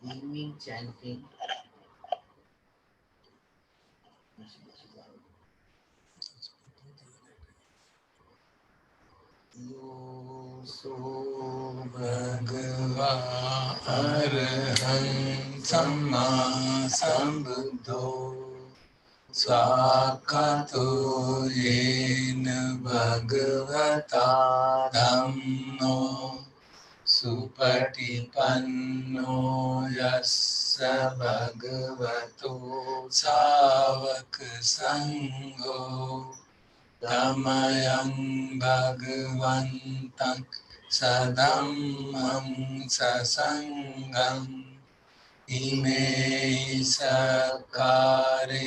Evening chanting. Yo so Bhagava Arahant Samma Sambuddho Swakato Yena Bhagavata Dhammo Supatipanno Yassa Bhagavato Savaka Sangho Tamayang Bhagavantam Sadhammam Sasangam Ime Sakare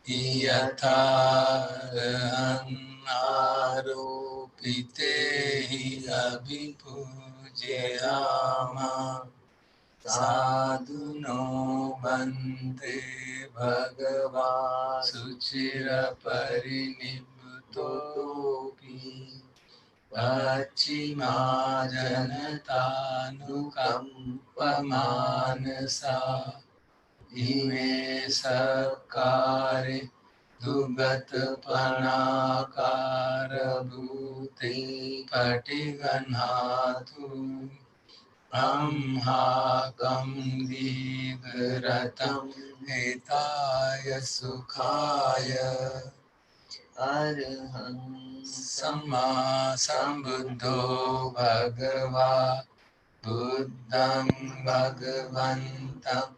Yatharaham Aropite Abhipujayama Sadhuno Bante Bhagava Suchira Parinibhutopi Pachima Janatanukampa Ime Sakare Dugat Panakara Bhute Patiganatu Amhakam Digratam Hitaya Sukhaya Arahang Samma Sambuddho Bhagava Buddhang Bhagavantam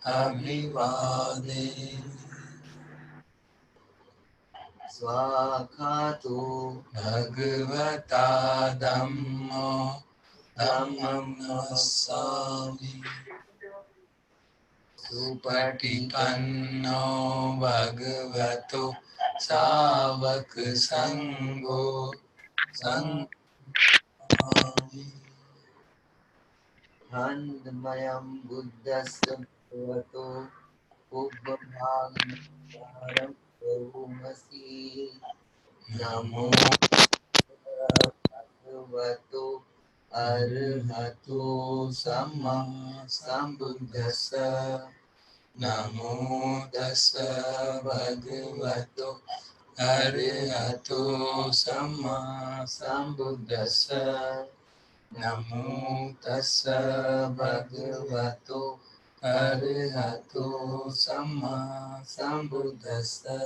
Abhivade Swakato Bhagavata Dhammo Dhammam Nassami Supatipanno Bhagavato Savaka Sangho Sangha Handmayam Buddhasya Bhagavato Ubbhavagnam Karumasi Namo Bhagavato Arahato Samma Sambuddhassa Namo Tassa Bhagavato Arahato Samma Sambuddhassa Namo Tassa Bhagavato Arahato Samma Sambuddhassa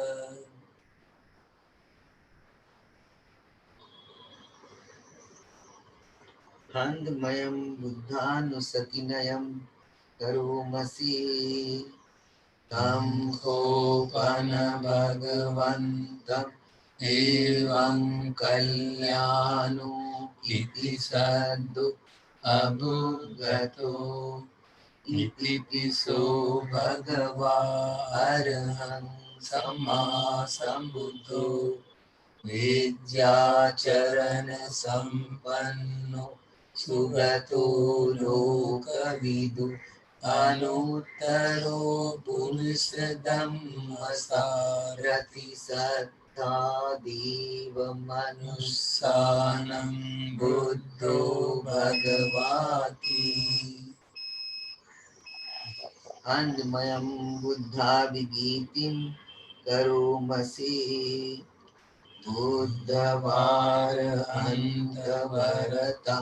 Handmayam Buddhanusakinayam Karomasi Tam Khopana Bhagavantam Evam Kalyano Iti Sadhu Abhugato Iti Piso Bhagava Arahang Samma Sambuddho Vidyacharana Sampanno Sugato Lokavidu Anuttaro Puruషadhammasarati Sattha Deva Manussanam Buddho Bhagavati Andmayam Buddha Vigitim Karomasi Buddhavara Antavarata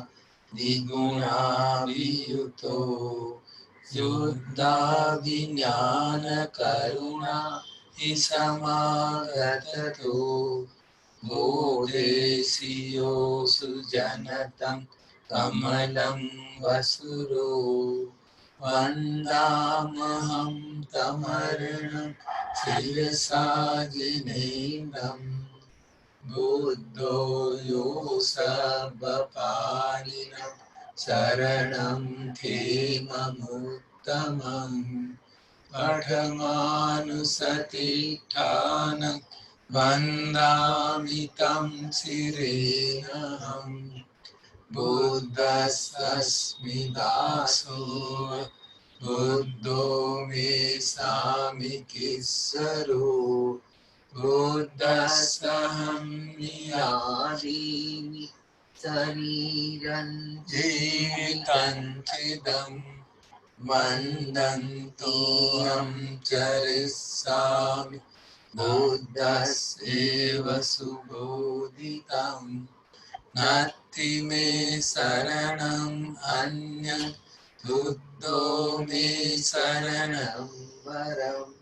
Diguna Viyuto Yuddha Vijnana Karuna Isamagatato Bodhesiyo Sujanatam Kamalam Vasuro Vandamaham Tamaranam Sirasajinemam Buddho yo sabbapaninam saranam themamuttamam Padhamanusatithanam vandamitam sirenaham Buddhasasmi daso बुद्धो मे सामिकिस्सरो बुद्धस्सहं नियादीनि शरीरं जीवितं चिदम् मन्दन्तोऽहं चरिष्यामि बुद्धस्येव सुबोधितम् नास्ति मे शरणम् अन्यत् बुद्धो मे शरणं वरम्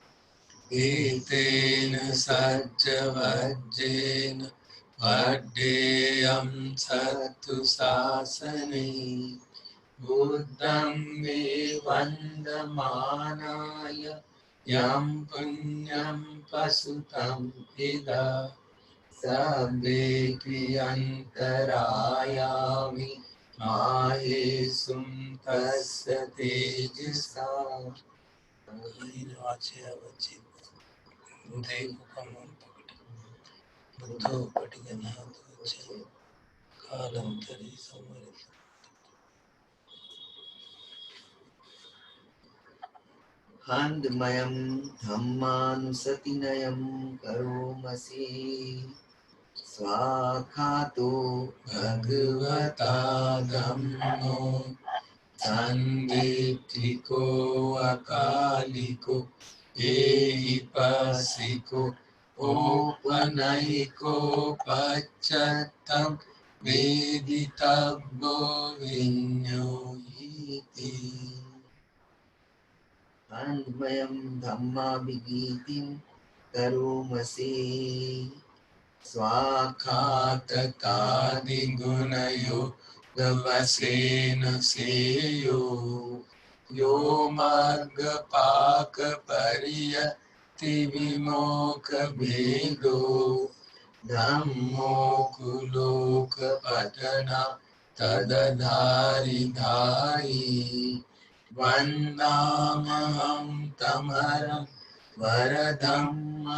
एतेन सज्जवज्जेन वड्डेयं सत्तु शासने बुद्धं मे वन्दमानाय यं पुण्यं पशुतं इदा सर्वेऽपि अन्तरायामि माहेशुं तस्य तेजसा बुद्धो पटिगनाथोच्चे कालान्तरे समरित हान्दमयं धम्मानुसतिनयं करोमसि स्वाखातो भगवता धम्मो सन्दिट्ठिको अकालिको एहिपस्सिको ओपनयिको पश्चात्तं वेदितव्यो विඤ्ञोहीति अन्वयं धम्माभिगीतिं करोमसि स्वाखातकादिगुणयो गवसेन सेयो यो मार्गपाकपर्यतिविमोकभेदो धम्मोऽकुलोकपठना तदधारिधारी वन्दामहं तमरं वरधम्ममीतम्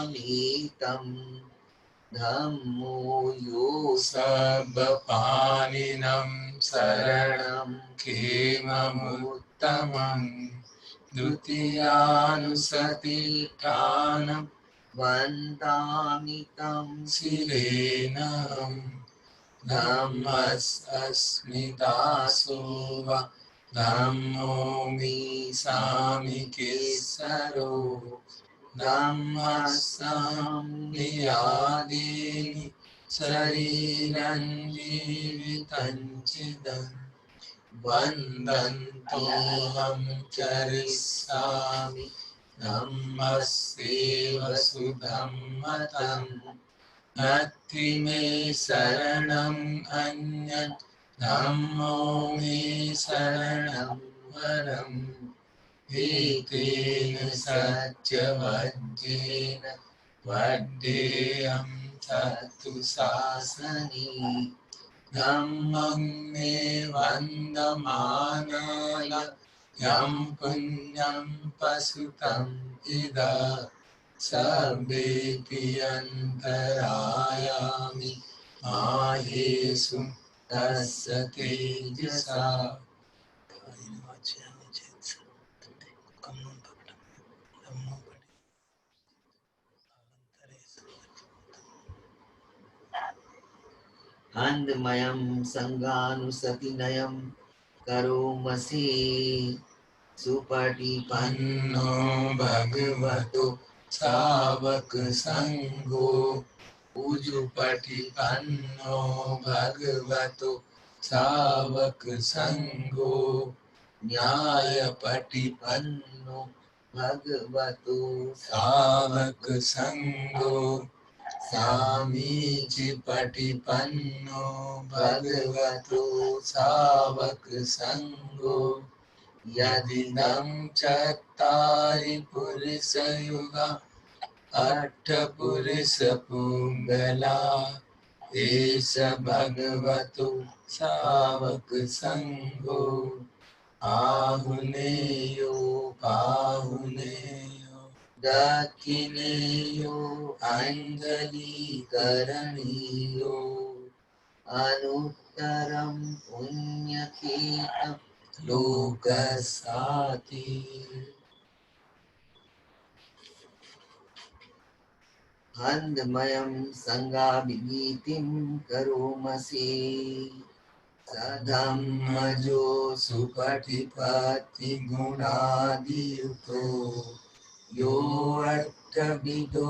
धम्मो यो सर्वपाणिनं शरणं खेममुत्तमं द्वितीयानुसतिष्ठानं वन्दामि तं शिरेणं धम्मस्मि दासो वा धम्मो मे सामिकेश्वरो धम्मसंनियादीनि शरीरं जीवितं चिदम् वन्दन्तोऽहं चरिष्यामि धम्मस्येव सुधम्मतम् नास्ति मे शरणम् अन्यत् धम्मो मे शरणं वरम् एतेन सत्यवज्जेन वड्डेयं तत्तु शासने धम्मं मे वन्दमानाय यं पुण्यं पशुतं इदा सर्वेऽपि अन्तरायामि माहेषु तस्य तेजसा आनन्दमयं संगानुसतिनयं करोमसि सुपटिपन्नो भगवतो सावक संगो उजुपटिपन्नो भगवतो सावक संगो न्यायपटिपन्नो भगवतो सावक संगो सामीचिपटिपन्नो भगवतो सावक संगो यदिदं चत्तारि पुरुषयुगा अष्टपुरुषपुङ्गला एष भगवतो सावक संगो आहुनेयो पाहुनेयो दक्षिणेयो अञ्जलिकरणीयो अनुत्तरं पुण्यतीर्थं लोकसाति अन्धमयं संगाभिनीतिं करोमसि सधम्मजो सुपटिपत्ति गुणादियुक्तो यो अर्थविदो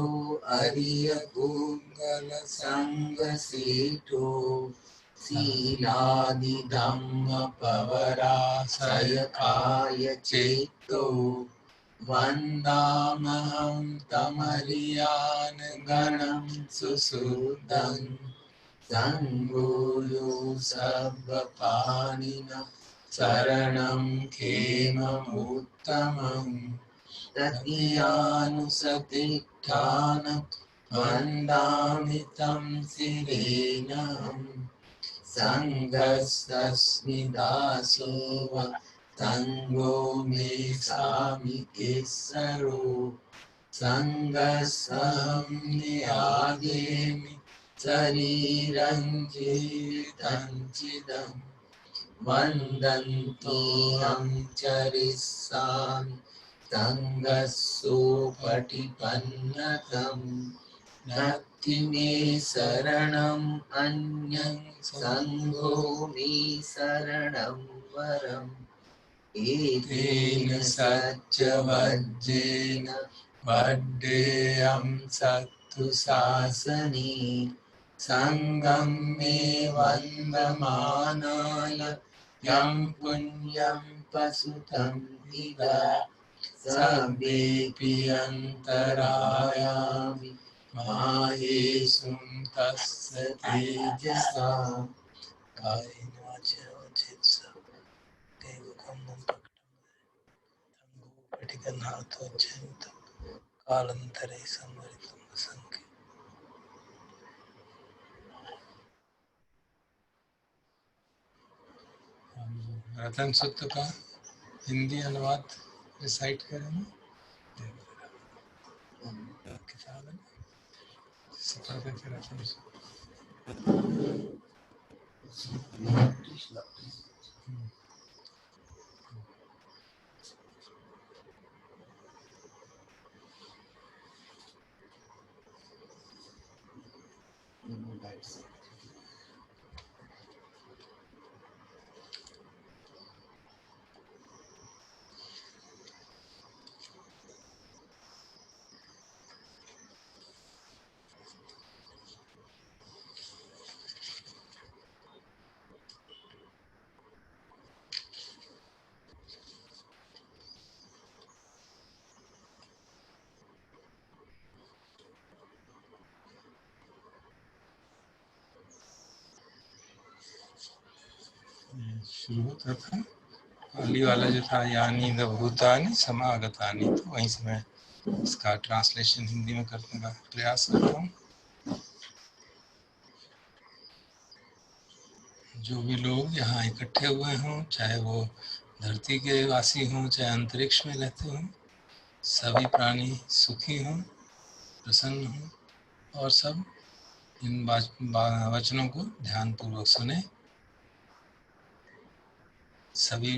अरियपुङ्गल संगसेतो शीलादि धम्म पवरासयकाय चेतो वन्दामहं तमरियान् गणं सुसूदं संगुरु सर्वपाणिना शरणं खेममुत्तमं तदीयानुसतिष्ठान वन्दामि तं शिरेणम् संगस्तस्मि दासो वा संगो मे सामि केसरो संगस्सहं नियागेमि शरीरं जीवितं चिदं वन्दन्तेऽहं चरिष्यामि संगस्सोपटिपन्नकम् नत्ति मे शरणम् अन्यं संगो मे शरणं वरम् एतेन सत्यवज्रेण वड्डेयं सत्तु शासने संगं मे वन्दमानाय यं पुण्यं पशुतं दिवा सर्वेऽपि अन्तरायामि माहेशुं तस्य तेजसा कायेन वाचा मनसा दैवकर्मं पठिकन्नाथोच्चैतं कालान्तरे संवरितं संख्ये। रतन सूत्र का हिंदी अनुवाद रिसाइट करेंगे। किताब है सफर करके रतन सूत्र शुरू होता था। पाली वाला जो था यानी द भूतानि समागतानि, तो वहीं से मैं इसका ट्रांसलेशन हिंदी में करने का प्रयास करता हूँ। जो भी लोग यहाँ इकट्ठे हुए हों, चाहे वो धरती के वासी हों, चाहे अंतरिक्ष में रहते हों, सभी प्राणी सुखी हों, प्रसन्न हों और सब इन वचनों को ध्यानपूर्वक सुने। सभी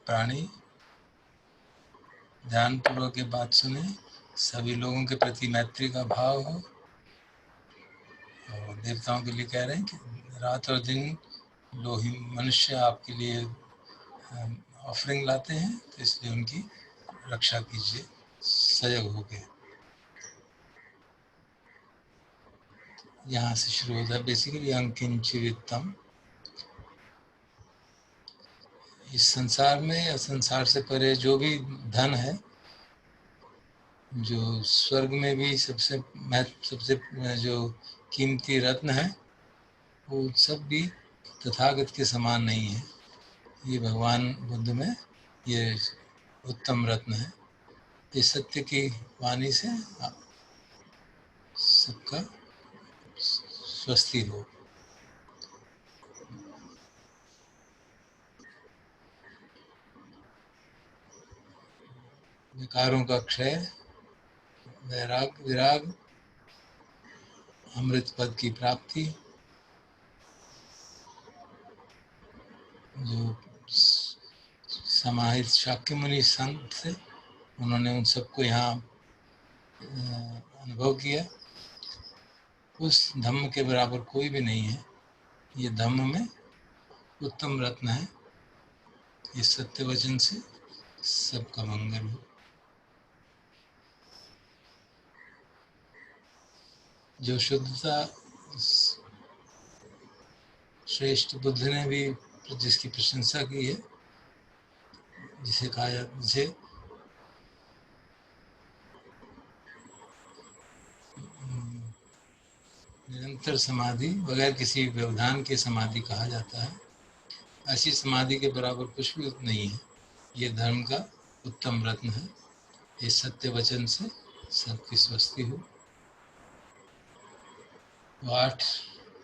प्राणी ध्यानपूर्वक ये बात सुने, सभी लोगों के प्रति मैत्री का भाव हो। और देवताओं के लिए कह रहे हैं कि रात और दिन लोग ही मनुष्य आपके लिए ऑफरिंग लाते हैं, तो इसलिए उनकी रक्षा कीजिए सजग होके। यहाँ से शुरू होता है बेसिकली अंकिंचिवित्तम। इस संसार में या संसार से परे जो भी धन है, जो स्वर्ग में भी सबसे जो कीमती रत्न है, वो सब भी तथागत के समान नहीं है। ये भगवान बुद्ध में ये उत्तम रत्न है। इस सत्य की वाणी से सबका स्वस्ति हो। विकारों का क्षय, विराग, अमृत पद की प्राप्ति, जो समाहित शाक्य मुनि संत थे, उन्होंने उन सबको यहाँ अनुभव किया। उस धम्म के बराबर कोई भी नहीं है। ये धम्म में उत्तम रत्न है। इस सत्य वचन से सबका मंगल हो। जो शुद्धता श्रेष्ठ बुद्ध ने भी जिसकी प्रशंसा की है, जिसे कहा जाता, जिसे निरंतर समाधि बगैर किसी व्यवधान के समाधि कहा जाता है, ऐसी समाधि के बराबर कुछ भी नहीं है। ये धर्म का उत्तम रत्न है। इस सत्य वचन से सबकी स्वस्ति हो। 8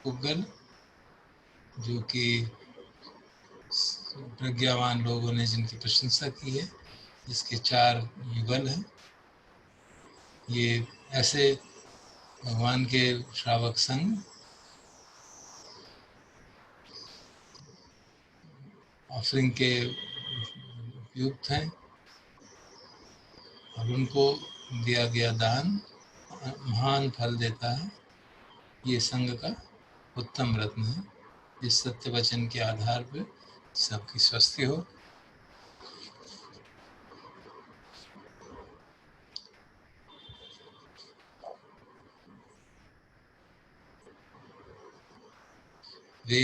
पुग्गल जो कि प्रज्ञावान लोगों ने जिनकी प्रशंसा की है, इसके 4 युगल हैं। ये ऐसे भगवान के श्रावक संघ ऑफरिंग के युक्त हैं और उनको दिया गया दान महान फल देता है। ये संघ का उत्तम रत्न है। इस सत्य वचन के आधार पर सबकी स्वस्ति हो। वे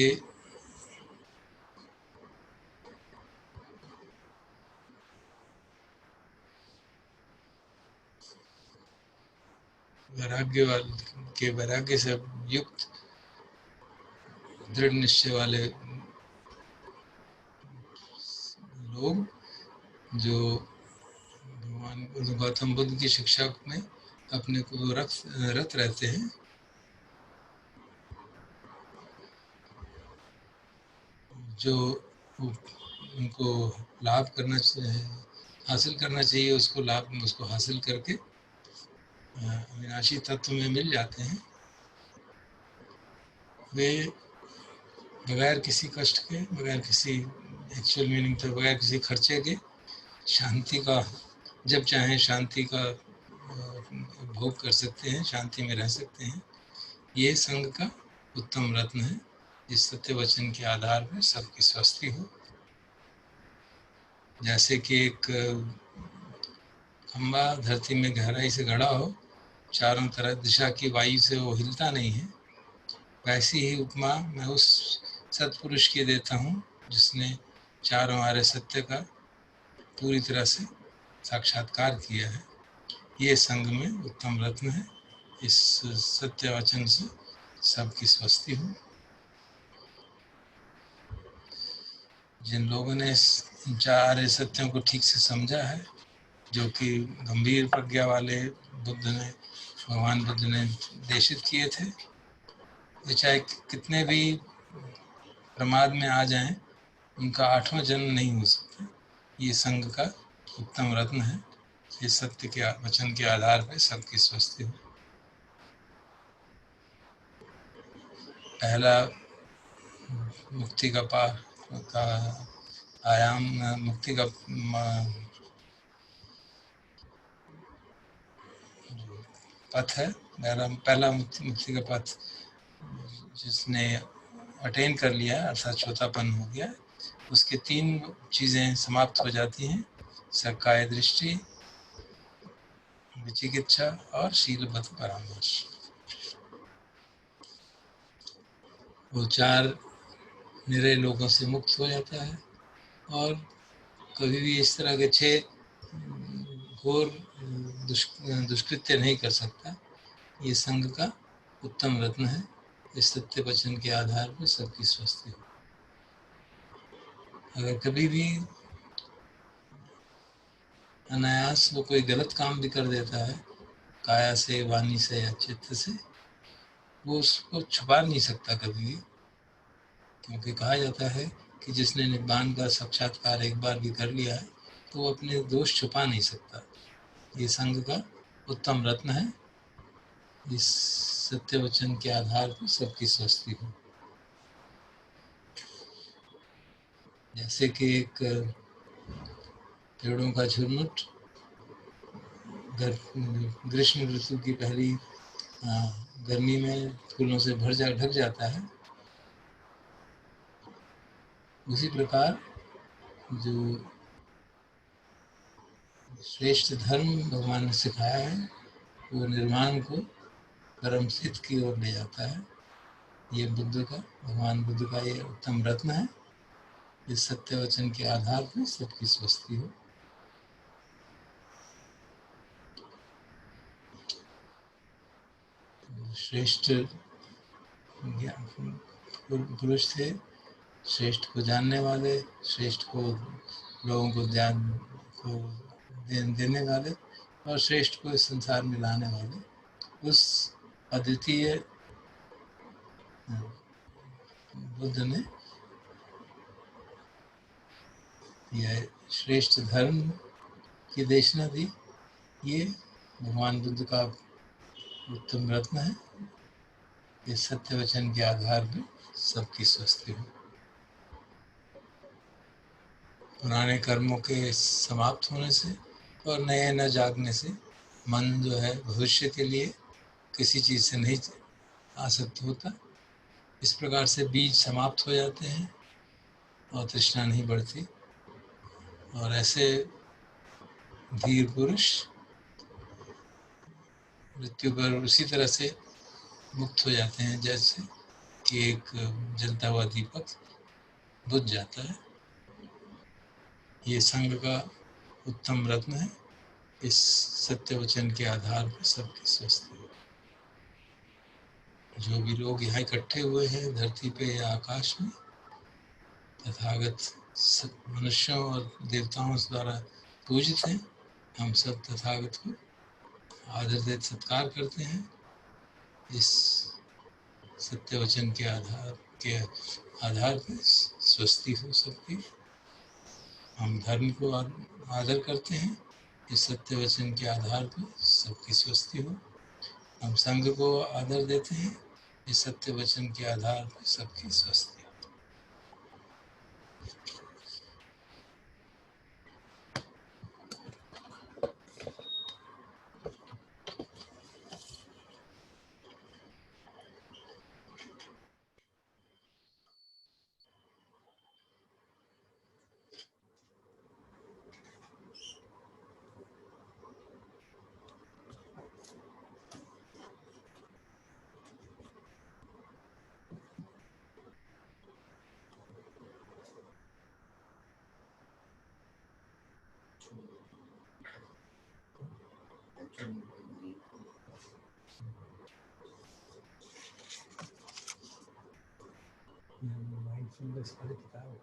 वैराग्य से युक्त दृढ़ निश्चय वाले लोग जो भगवान गौतम बुद्ध की शिक्षा में अपने को रत रहते हैं, जो उनको लाभ करना चाहिए, हासिल करना चाहिए, उसको हासिल करके अविनाशी तत्व में मिल जाते हैं। वे बगैर किसी कष्ट के, बगैर किसी एक्चुअल मीनिंग तो बगैर किसी खर्चे के शांति का, जब चाहें शांति का भोग कर सकते हैं, शांति में रह सकते हैं। ये संघ का उत्तम रत्न है। इस सत्य वचन के आधार पर सबकी स्वस्ति हो। जैसे कि एक खंबा धरती में गहराई से गड़ा हो, चारों तरफ दिशा की वायु से वो हिलता नहीं है, वैसी ही उपमा मैं उस सत्पुरुष की देता हूँ जिसने चारों आर्य सत्य का पूरी तरह से साक्षात्कार किया है। ये संघ में उत्तम रत्न है। इस सत्य वचन से सबकी स्वस्ति हो। जिन लोगों ने इन 4 आर्य सत्यों को ठीक से समझा है, जो कि गंभीर प्रज्ञा वाले भगवान बुद्ध ने देशित किए थे, वे चाहे कितने भी प्रमाद में आ जाएं, उनका 8वां जन्म नहीं हो सकता। ये संघ का उत्तम रत्न है। इस सत्य के वचन के आधार पर सबकी स्वस्ति हो। पहला मुक्ति का आयाम, मुक्ति का पथ है। पहला मुक्ति का पथ जिसने अटेन कर लिया अर्थात छोटापन हो गया, उसके 3 चीजें समाप्त हो जाती हैं: सकाय दृष्टि, विचिकित्सा और शीलबद्ध परामर्श। वो 4 निरे लोगों से मुक्त हो जाता है और कभी भी इस तरह के 6 घोर दुष्कृत्य नहीं कर सकता। ये संघ का उत्तम रत्न है। इस सत्य वचन के आधार पर सबकी स्वस्ति हो। अगर कभी भी अनायास वो कोई गलत काम भी कर देता है, काया से, वाणी से या चित्त से, वो उसको छुपा नहीं सकता कभी भी, क्योंकि कहा जाता है कि जिसने निब्बान का साक्षात्कार एक बार भी कर लिया है तो वो अपने दोष छुपा नहीं सकता। ये संघ का उत्तम रत्न है। इस सत्य वचन के आधार पर सबकी स्वस्ति हो। जैसे कि एक पेड़ों का झुरमुट ग्रीष्म ऋतु की पहली गर्मी में फूलों से ढक जाता है, उसी प्रकार जो श्रेष्ठ धर्म भगवान ने सिखाया है वो निर्माण को परम सिद्ध की ओर ले जाता है। ये भगवान बुद्ध का ये उत्तम रत्न है। इस सत्य वचन के आधार पर सबकी स्वस्ति हो। श्रेष्ठ पुरुष थे, श्रेष्ठ को जानने वाले, श्रेष्ठ को लोगों को ज्ञान को देने वाले और श्रेष्ठ को इस संसार में लाने वाले। उस अद्वितीय बुद्ध ने यह श्रेष्ठ धर्म की देशना दी। ये भगवान बुद्ध का उत्तम रत्न है। इस सत्य वचन के आधार पर सबकी स्वस्ति हो। पुराने कर्मों के समाप्त होने से और नए न जागने से मन जो है भविष्य के लिए किसी चीज से नहीं आसक्त होता। इस प्रकार से बीज समाप्त हो जाते हैं और तृष्णा नहीं बढ़ती। और ऐसे धीर पुरुष मृत्यु पर उसी तरह से मुक्त हो जाते हैं जैसे कि एक जलता हुआ दीपक बुझ जाता है। ये संघ का उत्तम रत्न है। इस सत्य वचन के आधार पर सबकी स्वस्थ है। जो भी लोग यहाँ इकट्ठे हुए हैं धरती पे या आकाश में, तथागत मनुष्यों और देवताओं द्वारा पूजित हैं। हम सब तथागत को आदर देते सत्कार करते हैं। इस सत्य वचन के आधार पर स्वस्ति हो सबकी। हम धर्म को आदर करते हैं। इस सत्य वचन के आधार पर सबकी स्वस्ति हो। हम संघ को आदर देते हैं। इस सत्य वचन के आधार पर सबकी स्वस्ति हो। माइंडफुलनेस वाली किताब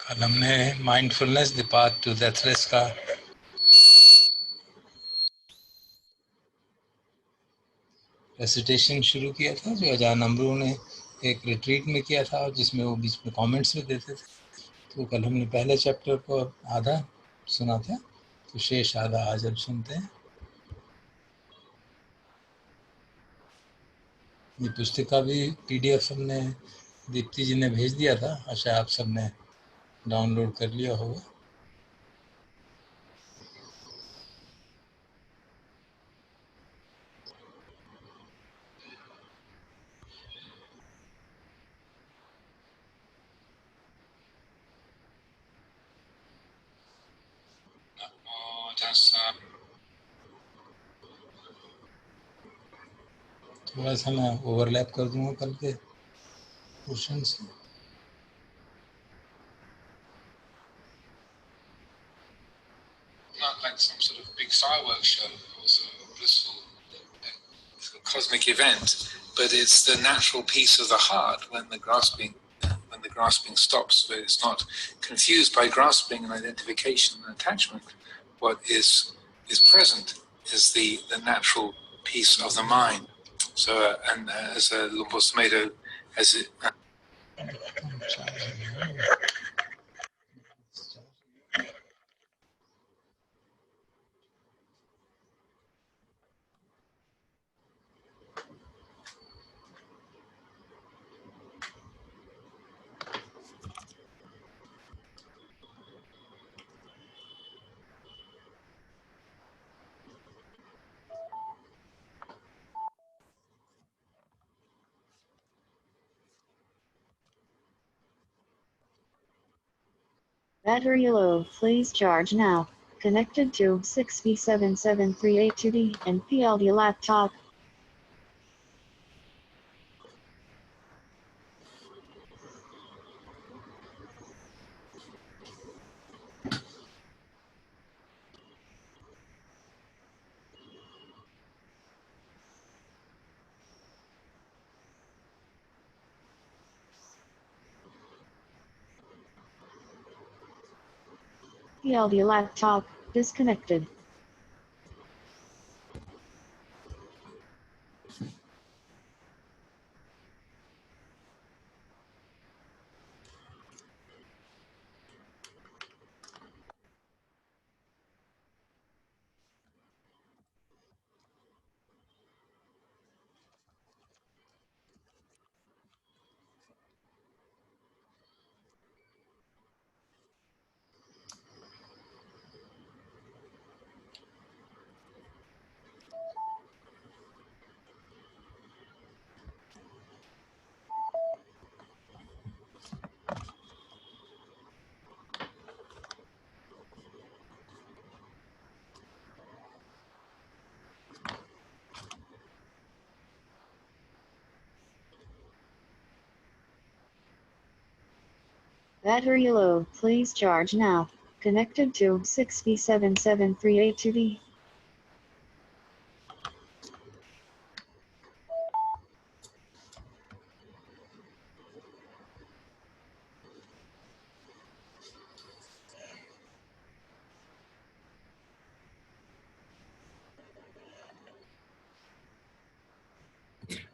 कल हमने mindfulness the path to deathless का रेसिटेशन शुरू किया था, जो अजान अमरू ने एक रिट्रीट में किया था और जिसमें वो बीच में कमेंट्स भी देते थे। तो कल हमने पहले चैप्टर को आधा सुना था, तो शेष आधा आज अब सुनते हैं। ये पुस्तिका भी PDF हमने दीप्ति जी ने भेज दिया था। आशा आप सब ने डाउनलोड कर लिया होगा। थोड़ा सा मैं ओवरलैप कर दूंगा कल के पोर्शन से। Like some sort of big fireworks cosmic event, but it's the natural peace of the heart when the grasping stops. But it's not confused by grasping and identification and attachment. What is present is the natural peace of the mind. So, and as Lumpur Sumedho has it. Battery low, please charge now. Connected to 6B77382D and PLD laptop. PLD laptop disconnected. Battery low, please charge now. Connected to 6B77382D.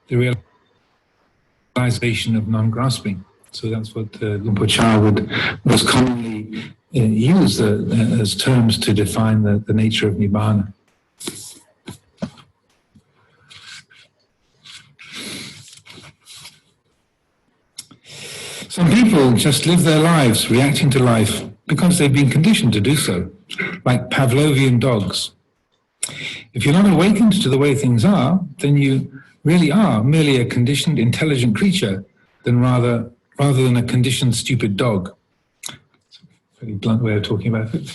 The realization of non-grasping. So that's what Lumpur Cha was commonly used as terms to define the nature of Nibbana. Some people just live their lives reacting to life because they've been conditioned to do so, like Pavlovian dogs. If you're not awakened to the way things are, then you really are merely a conditioned, intelligent creature rather than a conditioned, stupid dog. It's a very blunt way of talking about it.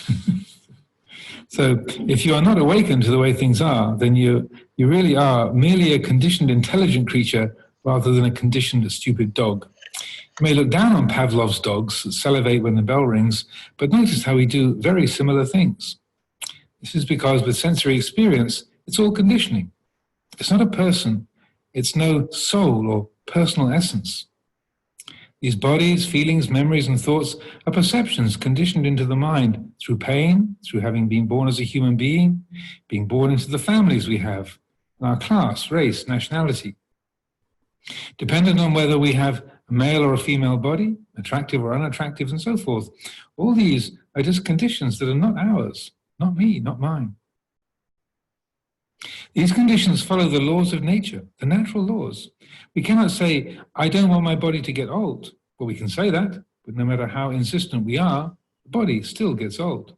So if you are not awakened to the way things are, then you really are merely a conditioned, intelligent creature rather than a conditioned, stupid dog. You may look down on Pavlov's dogs that salivate when the bell rings, but notice how we do very similar things. This is because with sensory experience, it's all conditioning. It's not a person. It's no soul or personal essence. These bodies, feelings, memories, and thoughts are perceptions conditioned into the mind through pain, through having been born as a human being, being born into the families we have, our class, race, nationality. Dependent on whether we have a male or a female body, attractive or unattractive, and so forth. All these are just conditions that are not ours, not me, not mine. These conditions follow the laws of nature, the natural laws. We cannot say, I don't want my body to get old. Well, we can say that, but no matter how insistent we are, the body still gets old.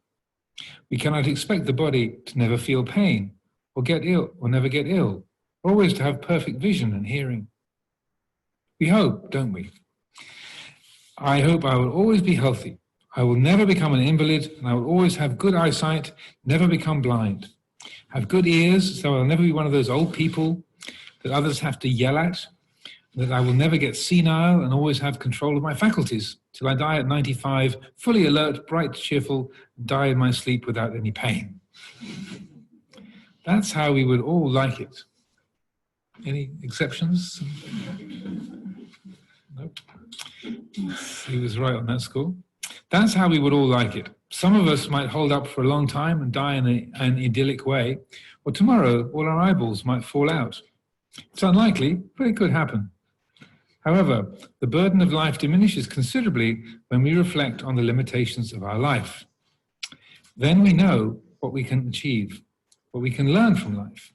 We cannot expect the body to never feel pain, or get ill, or never get ill, or always to have perfect vision and hearing. We hope, don't we? I hope I will always be healthy. I will never become an invalid, and I will always have good eyesight, never become blind. Have good ears, so I'll never be one of those old people that others have to yell at, that I will never get senile and always have control of my faculties till I die at 95, fully alert, bright, cheerful, die in my sleep without any pain. That's how we would all like it. Any exceptions? Nope. He was right on that score. That's how we would all like it. Some of us might hold up for a long time and die in an idyllic way, or tomorrow all our eyeballs might fall out. It's unlikely, but it could happen. However, the burden of life diminishes considerably when we reflect on the limitations of our life. Then we know what we can achieve, what we can learn from life.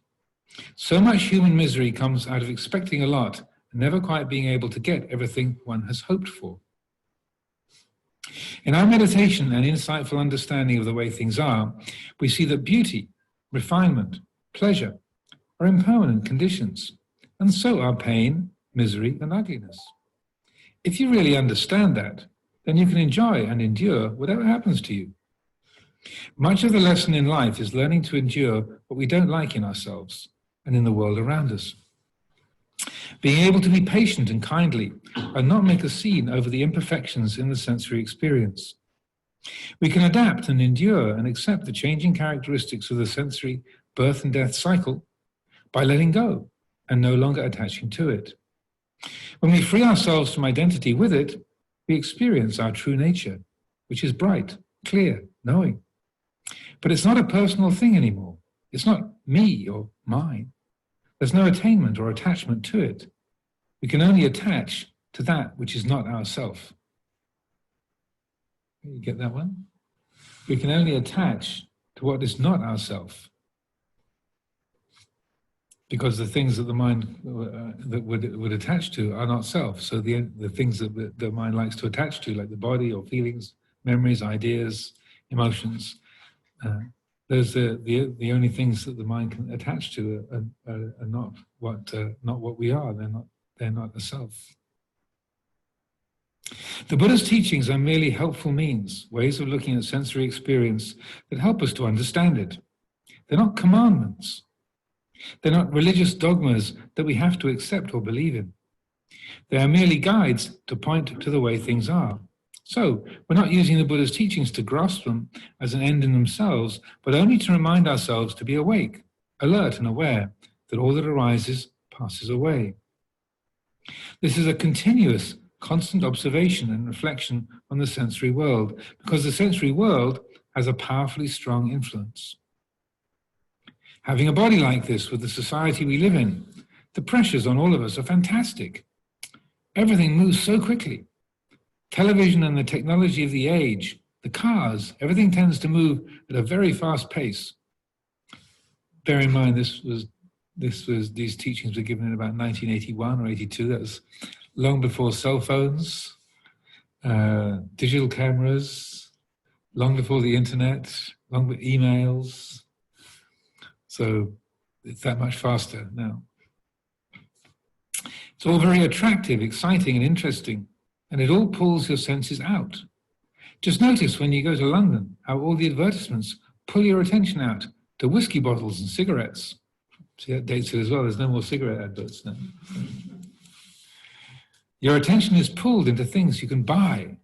So much human misery comes out of expecting a lot and never quite being able to get everything one has hoped for. In our meditation and insightful understanding of the way things are, we see that beauty, refinement, pleasure are impermanent conditions, and so are pain, misery, and ugliness. If you really understand that, then you can enjoy and endure whatever happens to you. Much of the lesson in life is learning to endure what we don't like in ourselves and in the world around us. Being able to be patient and kindly and not make a scene over the imperfections in the sensory experience. We can adapt and endure and accept the changing characteristics of the sensory birth and death cycle by letting go and no longer attaching to it. When we free ourselves from identity with it, we experience our true nature, which is bright, clear, knowing. But it's not a personal thing anymore. It's not me or mine. There's no attainment or attachment to it. We can only attach to that which is not ourself. You get that one? We can only attach to what is not ourself, because the things that the mind that would attach to are not self. So the things that the mind likes to attach to, like the body or feelings, memories, ideas, emotions, those are the only things that the mind can attach to are not what we are. They're not the self. The Buddha's teachings are merely helpful means, ways of looking at sensory experience that help us to understand it. They're not commandments. They're not religious dogmas that we have to accept or believe in. They are merely guides to point to the way things are. So, we're not using the Buddha's teachings to grasp them as an end in themselves, but only to remind ourselves to be awake, alert and aware that all that arises passes away. This is a continuous, constant observation and reflection on the sensory world, because the sensory world has a powerfully strong influence. Having a body like this with the society we live in, the pressures on all of us are fantastic. Everything moves so quickly. Television and the technology of the age, the cars, everything tends to move at a very fast pace. Bear in mind, these teachings were given in about 1981 or 82. That was long before cell phones, digital cameras, long before the internet, long before emails. So it's that much faster now. It's all very attractive, exciting, and interesting, and it all pulls your senses out. Just notice when you go to London how all the advertisements pull your attention out to whiskey bottles and cigarettes. See, that dates it as well. There's no more cigarette adverts now. Your attention is pulled into things you can buy,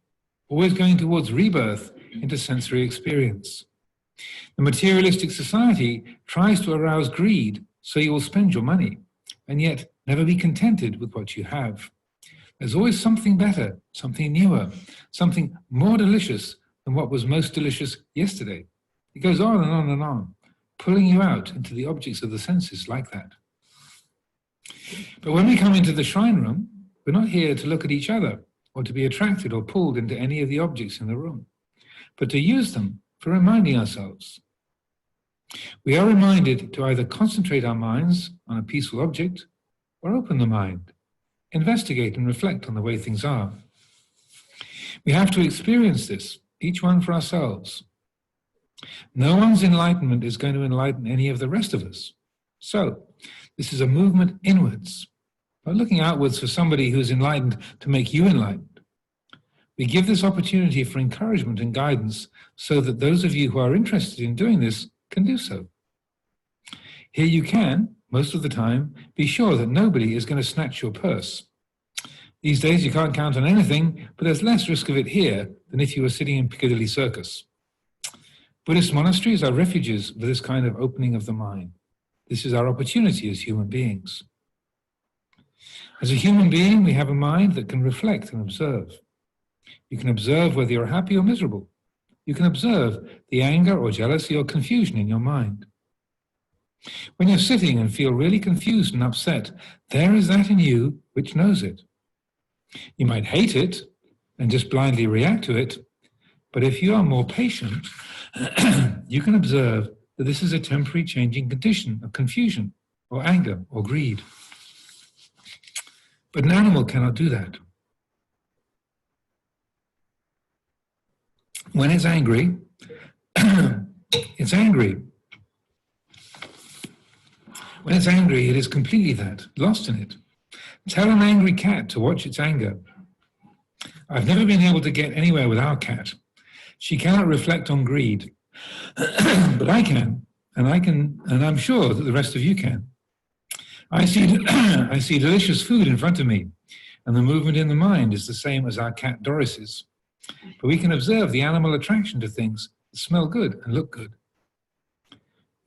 always going towards rebirth into sensory experience. The materialistic society tries to arouse greed so you will spend your money, and yet never be contented with what you have. There's always something better, something newer, something more delicious than what was most delicious yesterday. It goes on and on and on, pulling you out into the objects of the senses like that. But when we come into the shrine room, we're not here to look at each other or to be attracted or pulled into any of the objects in the room, but to use them for reminding ourselves. We are reminded to either concentrate our minds on a peaceful object or open the mind, investigate and reflect on the way things are. We have to experience this, each one for ourselves. No one's enlightenment is going to enlighten any of the rest of us. So, this is a movement inwards, not looking outwards for somebody who's enlightened to make you enlightened. We give this opportunity for encouragement and guidance so that those of you who are interested in doing this can do so. Here you can, most of the time, be sure that nobody is going to snatch your purse. These days you can't count on anything, but there's less risk of it here than if you were sitting in Piccadilly Circus. Buddhist monasteries are refuges for this kind of opening of the mind. This is our opportunity as human beings. As a human being, we have a mind that can reflect and observe. You can observe whether you're happy or miserable. You can observe the anger or jealousy or confusion in your mind. When you're sitting and feel really confused and upset, there is that in you which knows it. You might hate it and just blindly react to it, but if you are more patient, you can observe that this is a temporary changing condition of confusion or anger or greed. But an animal cannot do that. When it's angry, it's angry. When it's angry, it is completely that, lost in it. Tell an angry cat to watch its anger. I've never been able to get anywhere with our cat. She cannot reflect on greed, but I can, and I'm sure that the rest of you can. I see delicious food in front of me, and the movement in the mind is the same as our cat Doris's. But we can observe the animal attraction to things that smell good and look good.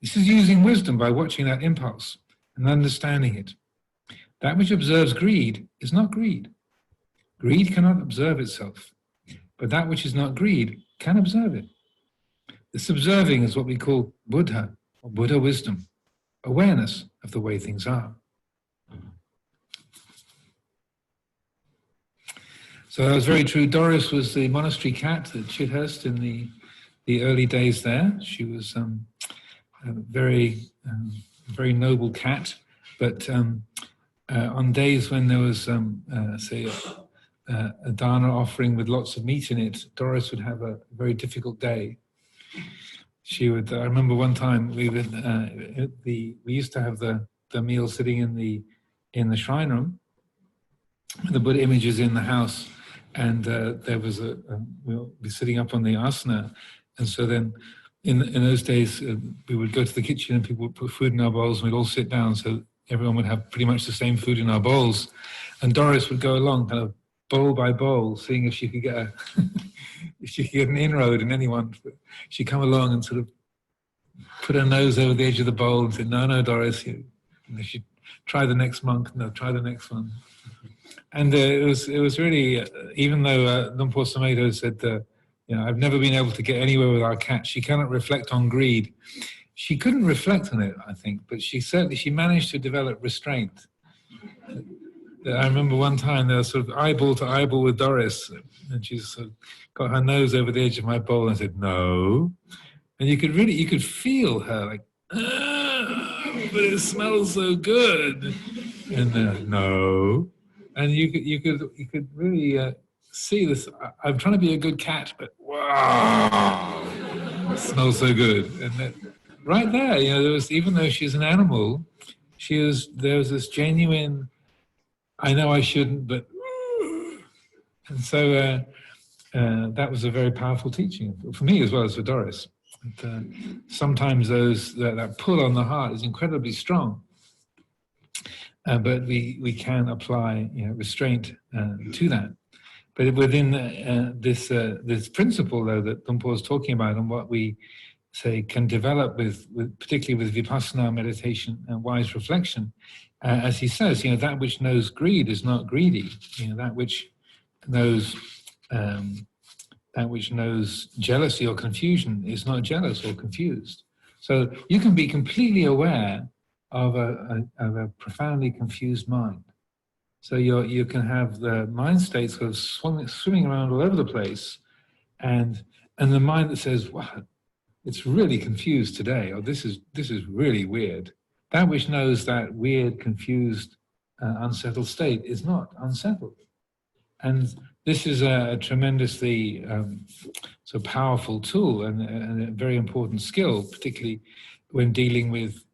This is using wisdom by watching that impulse and understanding it. That which observes greed is not greed. Greed cannot observe itself, but that which is not greed can observe it. This observing is what we call Buddha, or Buddha wisdom, awareness of the way things are. So that was very true. Doris was the monastery cat at Chithurst in the early days there. She was a very noble cat, but on days when there was, say, a dana offering with lots of meat in it, Doris would have a very difficult day. She would. I remember one time we used to have the meal sitting in the shrine room, the Buddha images in the house, and there was we'll be sitting up on the asana, and so then in those days we would go to the kitchen and people would put food in our bowls and we'd all sit down, so everyone would have pretty much the same food in our bowls, and Doris would go along kind of bowl by bowl, seeing if she could get an inroad in anyone. She'd come along and sort of put her nose over the edge of the bowl and say, "No, Doris, you should try the next monk. No, try the next one." And it was really, even though Luang Por Sumedho said, I've never been able to get anywhere with our cat. She cannot reflect on greed. She couldn't reflect on it, I think, but she managed to develop restraint. I remember one time they were sort of eyeball to eyeball with Doris, and she sort of got her nose over the edge of my bowl and said, "No," and you could feel her like, "But it smells so good," and no. And you could really see this. I'm trying to be a good cat, but wow, it smells so good. And that, right there, there was, even though she's an animal, there was this genuine, I know I shouldn't, but, and so that was a very powerful teaching for me as well as for Doris. And, sometimes that pull on the heart is incredibly strong. But we can apply restraint to that. But within this principle, though, that Luang Por is talking about, and what we say can develop with particularly with vipassana meditation and wise reflection, as he says, that which knows greed is not greedy. That which knows jealousy or confusion is not jealous or confused. So you can be completely aware of a profoundly confused mind. So you can have the mind states sort of swimming around all over the place, and the mind that says, "Wow, it's really confused today," or "This is really weird." That which knows that weird, confused, unsettled state is not unsettled, and this is a tremendously so powerful tool and a very important skill, particularly when dealing with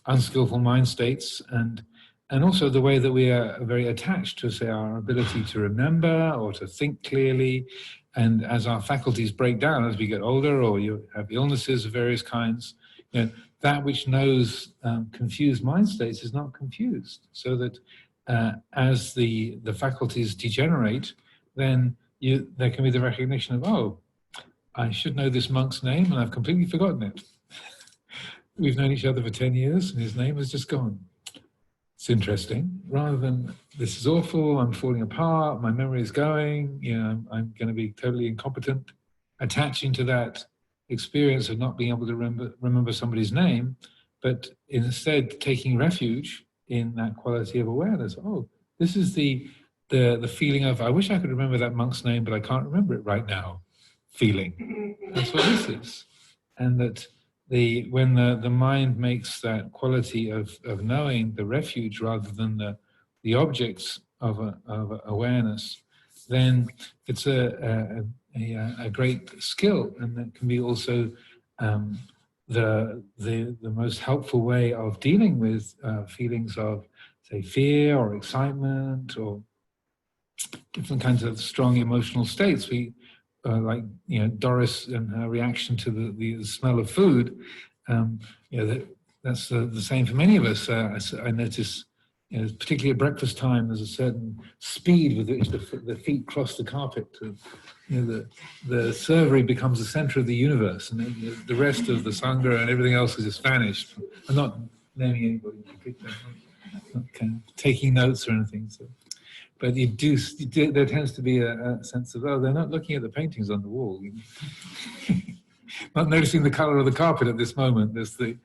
unskillful mind states, and also the way that we are very attached to, say, our ability to remember or to think clearly. And as our faculties break down as we get older, or you have illnesses of various kinds, that which knows confused mind states is not confused. So that as the faculties degenerate, then there can be the recognition of, "Oh, I should know this monk's name and I've completely forgotten it. We've known each other for 10 years and his name has just gone." It's interesting, rather than this is awful, I'm falling apart, my memory is going, I'm going to be totally incompetent, attaching to that experience of not being able to remember somebody's name, but instead taking refuge in that quality of awareness. Oh, this is the feeling of, I wish I could remember that monk's name, but I can't remember it right now feeling. That's what this is. And that when the mind makes that quality of knowing the refuge rather than the objects of awareness, then it's a great skill, and that can be also the most helpful way of dealing with feelings of, say, fear or excitement or different kinds of strong emotional states. We like Doris and her reaction to the smell of food. That's the same for many of us. I notice, particularly at breakfast time, there's a certain speed with which the feet cross the carpet. The servery becomes the center of the universe, and the rest of the sangha and everything else is just vanished. I'm not naming anybody in particular, not kind of taking notes or anything. So. But there tends to be a sense of, they're not looking at the paintings on the wall. Not noticing the color of the carpet at this moment. There's the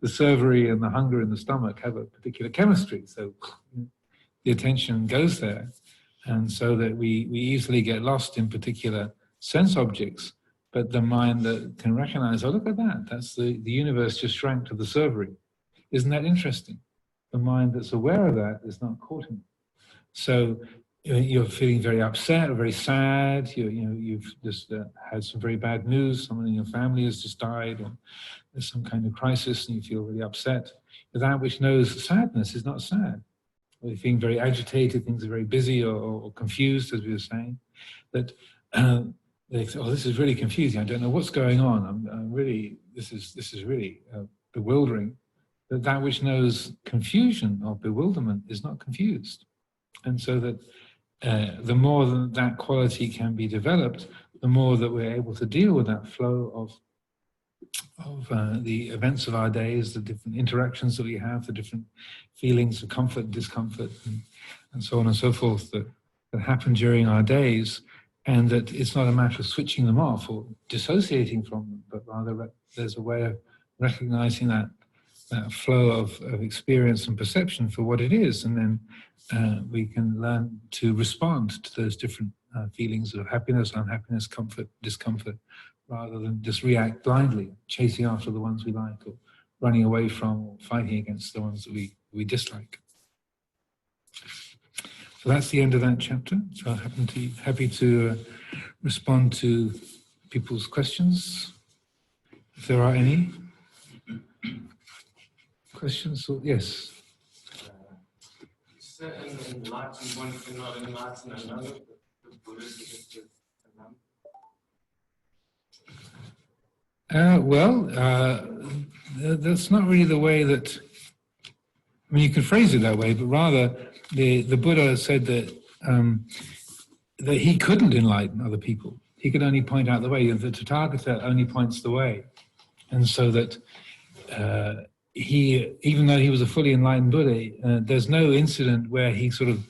servery and the hunger in the stomach have a particular chemistry. So the attention goes there. And so that we easily get lost in particular sense objects. But the mind that can recognize, oh, look at that. That's the universe just shrank to the servery. Isn't that interesting? The mind that's aware of that is not caught in it. So you're feeling very upset or very sad. You've just had some very bad news. Someone in your family has just died, or there's some kind of crisis, and you feel really upset. But that which knows sadness is not sad. Or you're feeling very agitated. Things are very busy or confused, as we were saying. That they say, "Oh, this is really confusing. I don't know what's going on. I'm really. This is really bewildering." That which knows confusion or bewilderment is not confused. And so that the more that quality can be developed, the more that we're able to deal with that flow of the events of our days, the different interactions that we have, the different feelings of comfort, discomfort, and so on and so forth that happen during our days, and that it's not a matter of switching them off or dissociating from them, but rather there's a way of recognizing that flow of experience and perception for what it is, and then we can learn to respond to those different feelings of happiness, unhappiness, comfort, discomfort, rather than just react blindly, chasing after the ones we like, or running away from, or fighting against the ones that we dislike. So that's the end of that chapter. So I'm happy to respond to people's questions, if there are any. Questions? Yes. You said in enlightened one cannot enlighten another, the Buddhist is that's not really the way that. I mean, you can phrase it that way, but rather the Buddha said that he couldn't enlighten other people. He could only point out the way. The Tathagata only points the way, and so that. He, even though he was a fully enlightened Buddha, there's no incident where he sort of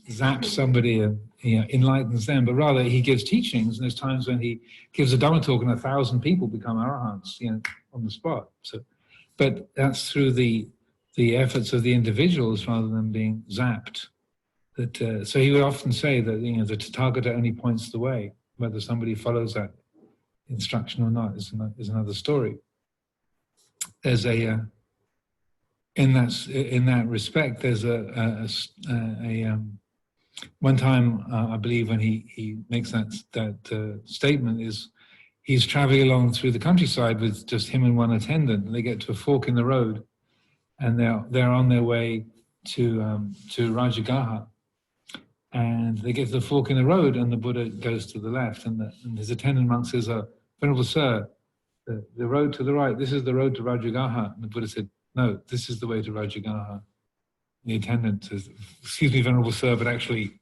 zaps somebody and enlightens them, but rather he gives teachings, and there's times when he gives a Dhamma talk and 1,000 people become arahants, on the spot. So, but that's through the efforts of the individuals rather than being zapped. That so he would often say that the Tathagata only points the way. Whether somebody follows that instruction or not is another story. There's in that respect, there's one time I believe when he makes that statement is he's traveling along through the countryside with just him and one attendant, and they get to a fork in the road, and they're on their way to Rajagaha, and they get to the fork in the road, and the Buddha goes to the left, and his attendant monk says, "Venerable Sir, the road to the right, this is the road to Rajagaha." And the Buddha said, "No, this is the way to Rajagaha." The attendant says, "Excuse me, Venerable Sir, but actually,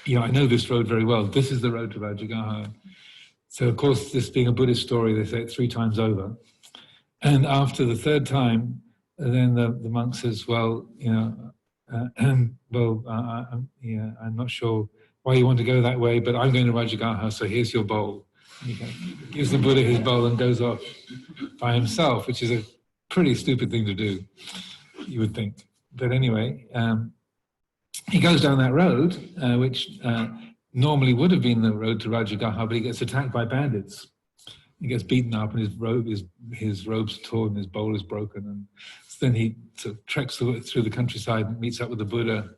I know this road very well. This is the road to Rajagaha." So, of course, this being a Buddhist story, they say it 3 times over. And after the 3rd time, then the monk says, well, you know, I'm not sure why you want to go that way, but I'm going to Rajagaha, so here's your bowl. He gives the Buddha his bowl and goes off by himself, which is a pretty stupid thing to do, you would think. But anyway, he goes down that road, which normally would have been the road to Rajagaha, but he gets attacked by bandits. He gets beaten up, and his robe's torn, his bowl is broken, and then he sort of treks through the countryside and meets up with the Buddha.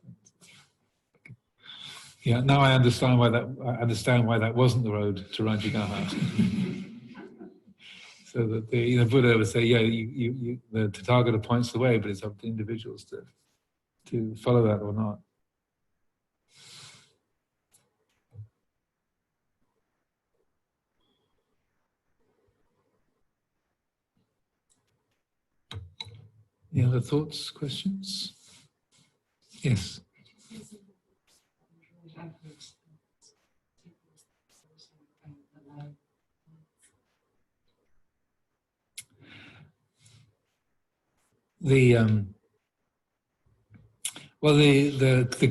Yeah, now I understand why that wasn't the road to Rajagaha. So that the Buddha would say, yeah, the Tathagata points the way, but it's up to individuals to follow that or not. Any other thoughts, questions? Yes. The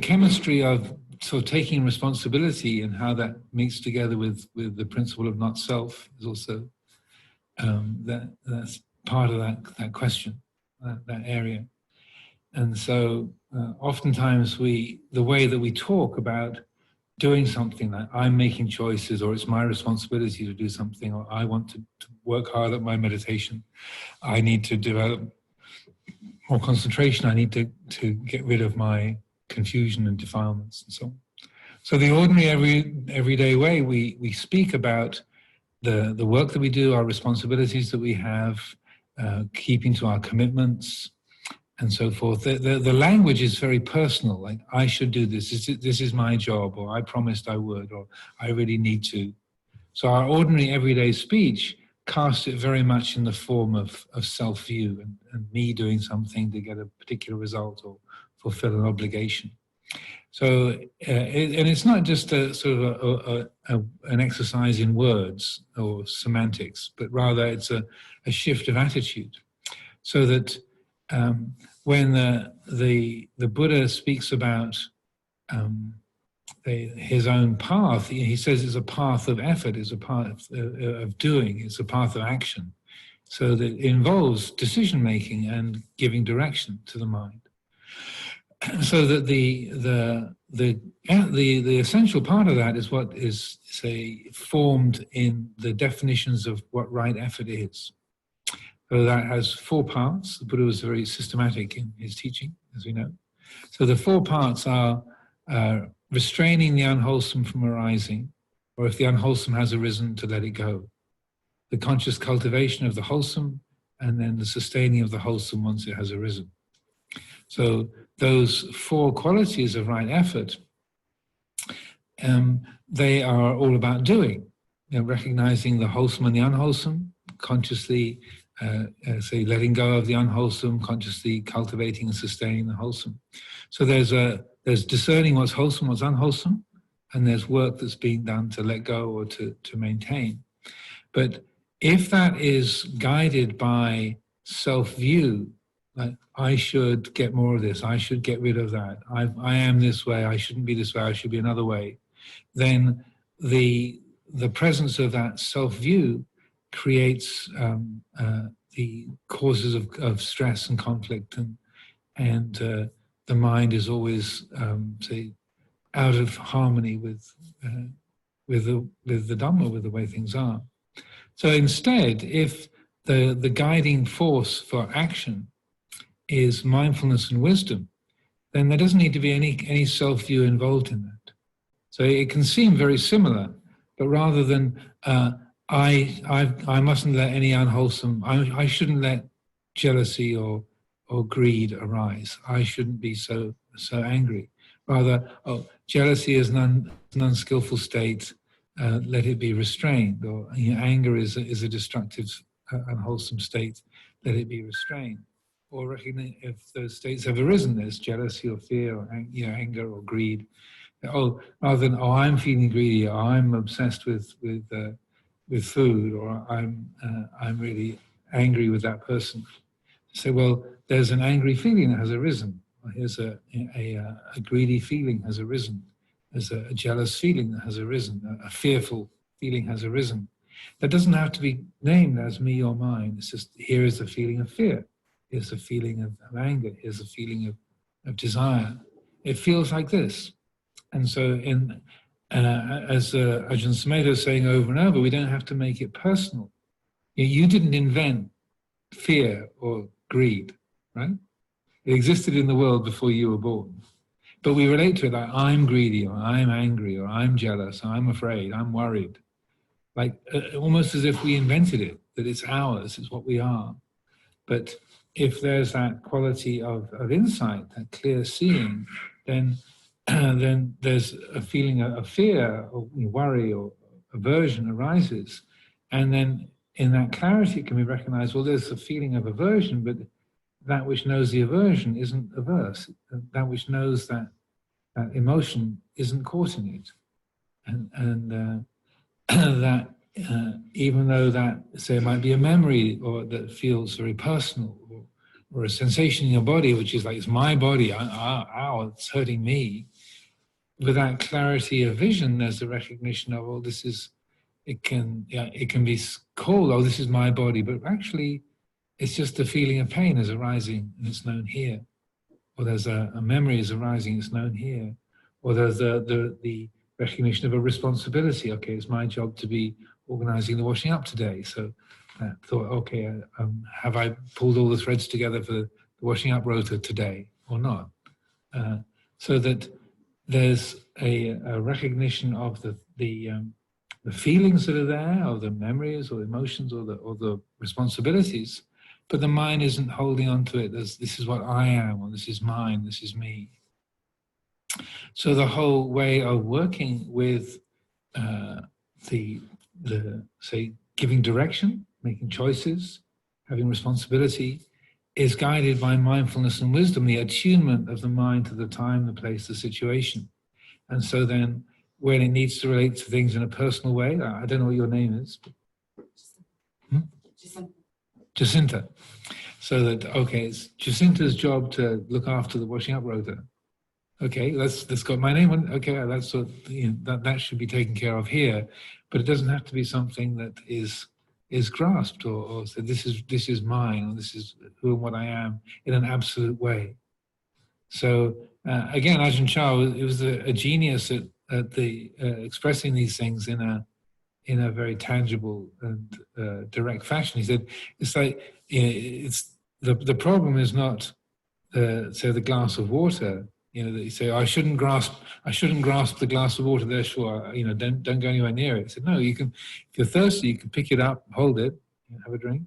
chemistry of sort of taking responsibility and how that meets together with the principle of not self is also that's part of that question, that area. And so oftentimes the way that we talk about doing something, like I'm making choices, or it's my responsibility to do something, or I want to work hard at my meditation, I need to develop more concentration, I need to get rid of my confusion and defilements and so on. So the ordinary everyday way we speak about the work that we do, our responsibilities that we have, keeping to our commitments and so forth. The language is very personal, like I should do this, this is my job, or I promised I would, or I really need to. So our ordinary everyday speech casts it very much in the form of self-view and me doing something to get a particular result or fulfill an obligation. So, and it's not just a sort of an exercise in words or semantics, but rather it's a shift of attitude. So that when the Buddha speaks about his own path, he says it's a path of effort, it's a path of doing, it's a path of action. So that it involves decision making and giving direction to the mind. So that the essential part of that is what is, say, formed in the definitions of what right effort is. So that has 4 parts. The Buddha was very systematic in his teaching, as we know. So the 4 parts are restraining the unwholesome from arising, or if the unwholesome has arisen, to let it go. The conscious cultivation of the wholesome, and then the sustaining of the wholesome once it has arisen. So those 4 qualities of right effort, they are all about doing, recognizing the wholesome and the unwholesome, consciously say letting go of the unwholesome, consciously cultivating and sustaining the wholesome. So there's discerning what's wholesome, what's unwholesome, and there's work that's being done to let go or to maintain. But if that is guided by self-view, like I should get more of this, I should get rid of that, I am this way, I shouldn't be this way, I should be another way, then the presence of that self-view creates the causes of stress and conflict, and the mind is always say out of harmony with the Dhamma, with the way things are. So instead, if the guiding force for action is mindfulness and wisdom, then there doesn't need to be any self-view involved in that. So it can seem very similar, but rather than I mustn't let any unwholesome, I shouldn't let jealousy or greed arise. I shouldn't be so angry. Rather, jealousy is an unskillful state. Let it be restrained. Or anger is a destructive, unwholesome state. Let it be restrained. Or recognize if those states have arisen, there's jealousy or fear or anger or greed. Rather than I'm feeling greedy, or I'm obsessed with food, or I'm really angry with that person. Say, well, there's an angry feeling that has arisen. Or here's a greedy feeling has arisen. There's a jealous feeling that has arisen. A fearful feeling has arisen. That doesn't have to be named as me or mine. It's just, here is a feeling of fear. Here's a feeling of anger. Here's a feeling of desire. It feels like this. And so as Ajahn Sumedho is saying over and over, we don't have to make it personal. You didn't invent fear or greed, right? It existed in the world before you were born. But we relate to it like, I'm greedy, or I'm angry, or I'm jealous, or I'm afraid, I'm worried. Like almost as if we invented it, that it's ours, it's what we are. But if there's that quality of insight, that clear seeing, then then there's a feeling of fear or worry or aversion arises. And then in that clarity, it can be recognized, well, there's a feeling of aversion, but that which knows the aversion isn't averse. That which knows that emotion isn't causing it. And that even though that, say, it might be a memory or that feels very personal, or a sensation in your body, which is like, it's my body, ow, it's hurting me. With that clarity of vision, there's a recognition of, well, this is, it can be called, oh, this is my body, but actually it's just a feeling of pain is arising and it's known here. Or there's a memory is arising, it's known here. Or there's the recognition of a responsibility. Okay, it's my job to be organizing the washing up today. So that thought, okay, have I pulled all the threads together for the washing up rota today or not? So that there's a recognition of the feelings that are there, or the memories, or the emotions, or the responsibilities, but the mind isn't holding on to it as this is what I am, or this is mine, this is me. So the whole way of working with the say giving direction, making choices, having responsibility, is guided by mindfulness and wisdom, the attunement of the mind to the time, the place, the situation. And so then when it needs to relate to things in a personal way, I don't know what your name is. Jacinta. So that, okay, it's Jacinta's job to look after the washing up rota. Okay, that's got my name on. Okay, that's what, that should be taken care of here, but it doesn't have to be something that is grasped or said this is mine, or this is who and what I am in an absolute way. So again, Ajahn Chah, it was a genius at the expressing these things in a very tangible and direct fashion. He said, it's like, it's the problem is not say the glass of water. That you say, I shouldn't grasp the glass of water, therefore, don't go anywhere near it. He said, no, you can, if you're thirsty, you can pick it up, hold it, have a drink.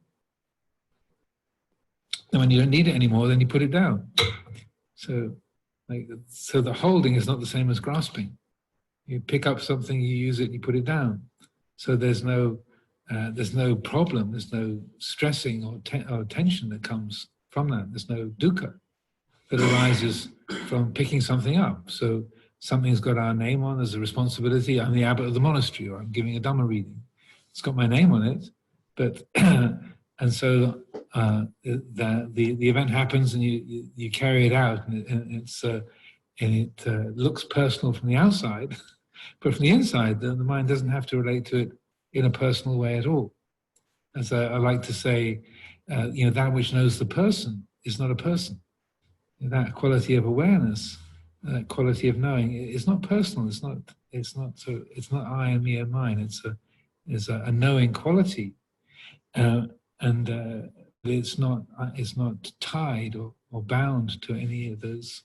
And when you don't need it anymore, then you put it down. So the holding is not the same as grasping. You pick up something, you use it, you put it down. So there's no problem, there's no stressing or tension that comes from that. There's no dukkha that arises from picking something up. So something's got our name on, there's a responsibility. I'm the abbot of the monastery, or I'm giving a Dhamma reading. It's got my name on it, but and so the event happens, and you carry it out, and it looks personal from the outside, but from the inside, the mind doesn't have to relate to it in a personal way at all. As I like to say, that which knows the person is not a person. That quality of awareness, that quality of knowing, is not personal. It's not I and me and mine. It's a knowing quality, and it's not tied or bound to any of those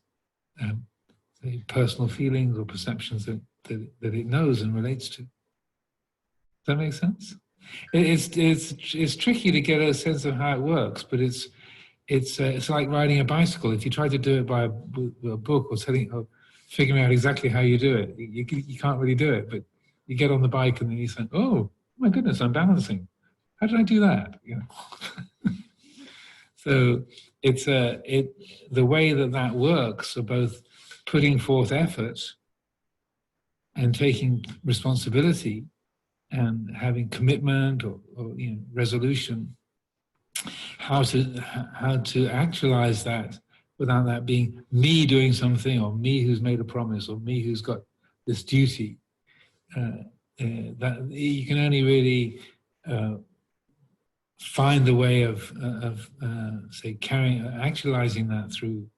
personal feelings or perceptions that it knows and relates to. Does that make sense? It's tricky to get a sense of how it works, but it's like riding a bicycle. If you try to do it by a book or figuring out exactly how you do it, you can't really do it. But you get on the bike and then you think, oh my goodness, I'm balancing. How did I do that? So it's the way that works are both putting forth effort and taking responsibility and having commitment or resolution, how to actualize that without that being me doing something, or me who's made a promise, or me who's got this duty. That you can only really find the way of say actualizing that through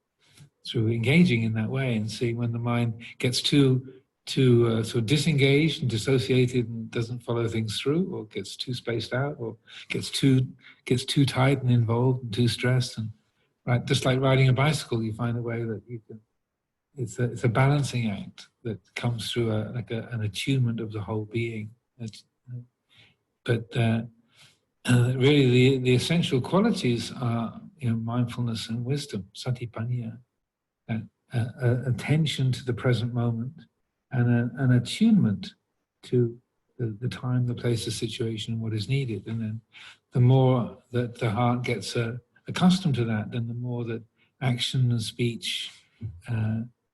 engaging in that way, and seeing when the mind gets too sort of disengaged and dissociated and doesn't follow things through, or gets too spaced out, or gets too tight and involved and too stressed. And right, just like riding a bicycle, you find a way that you can. It's a balancing act that comes through an attunement of the whole being. But really, the essential qualities are, mindfulness and wisdom, satipanya, attention to the present moment, and an attunement to the time, the place, the situation, what is needed. And then the more that the heart gets accustomed to that, then the more that action and speech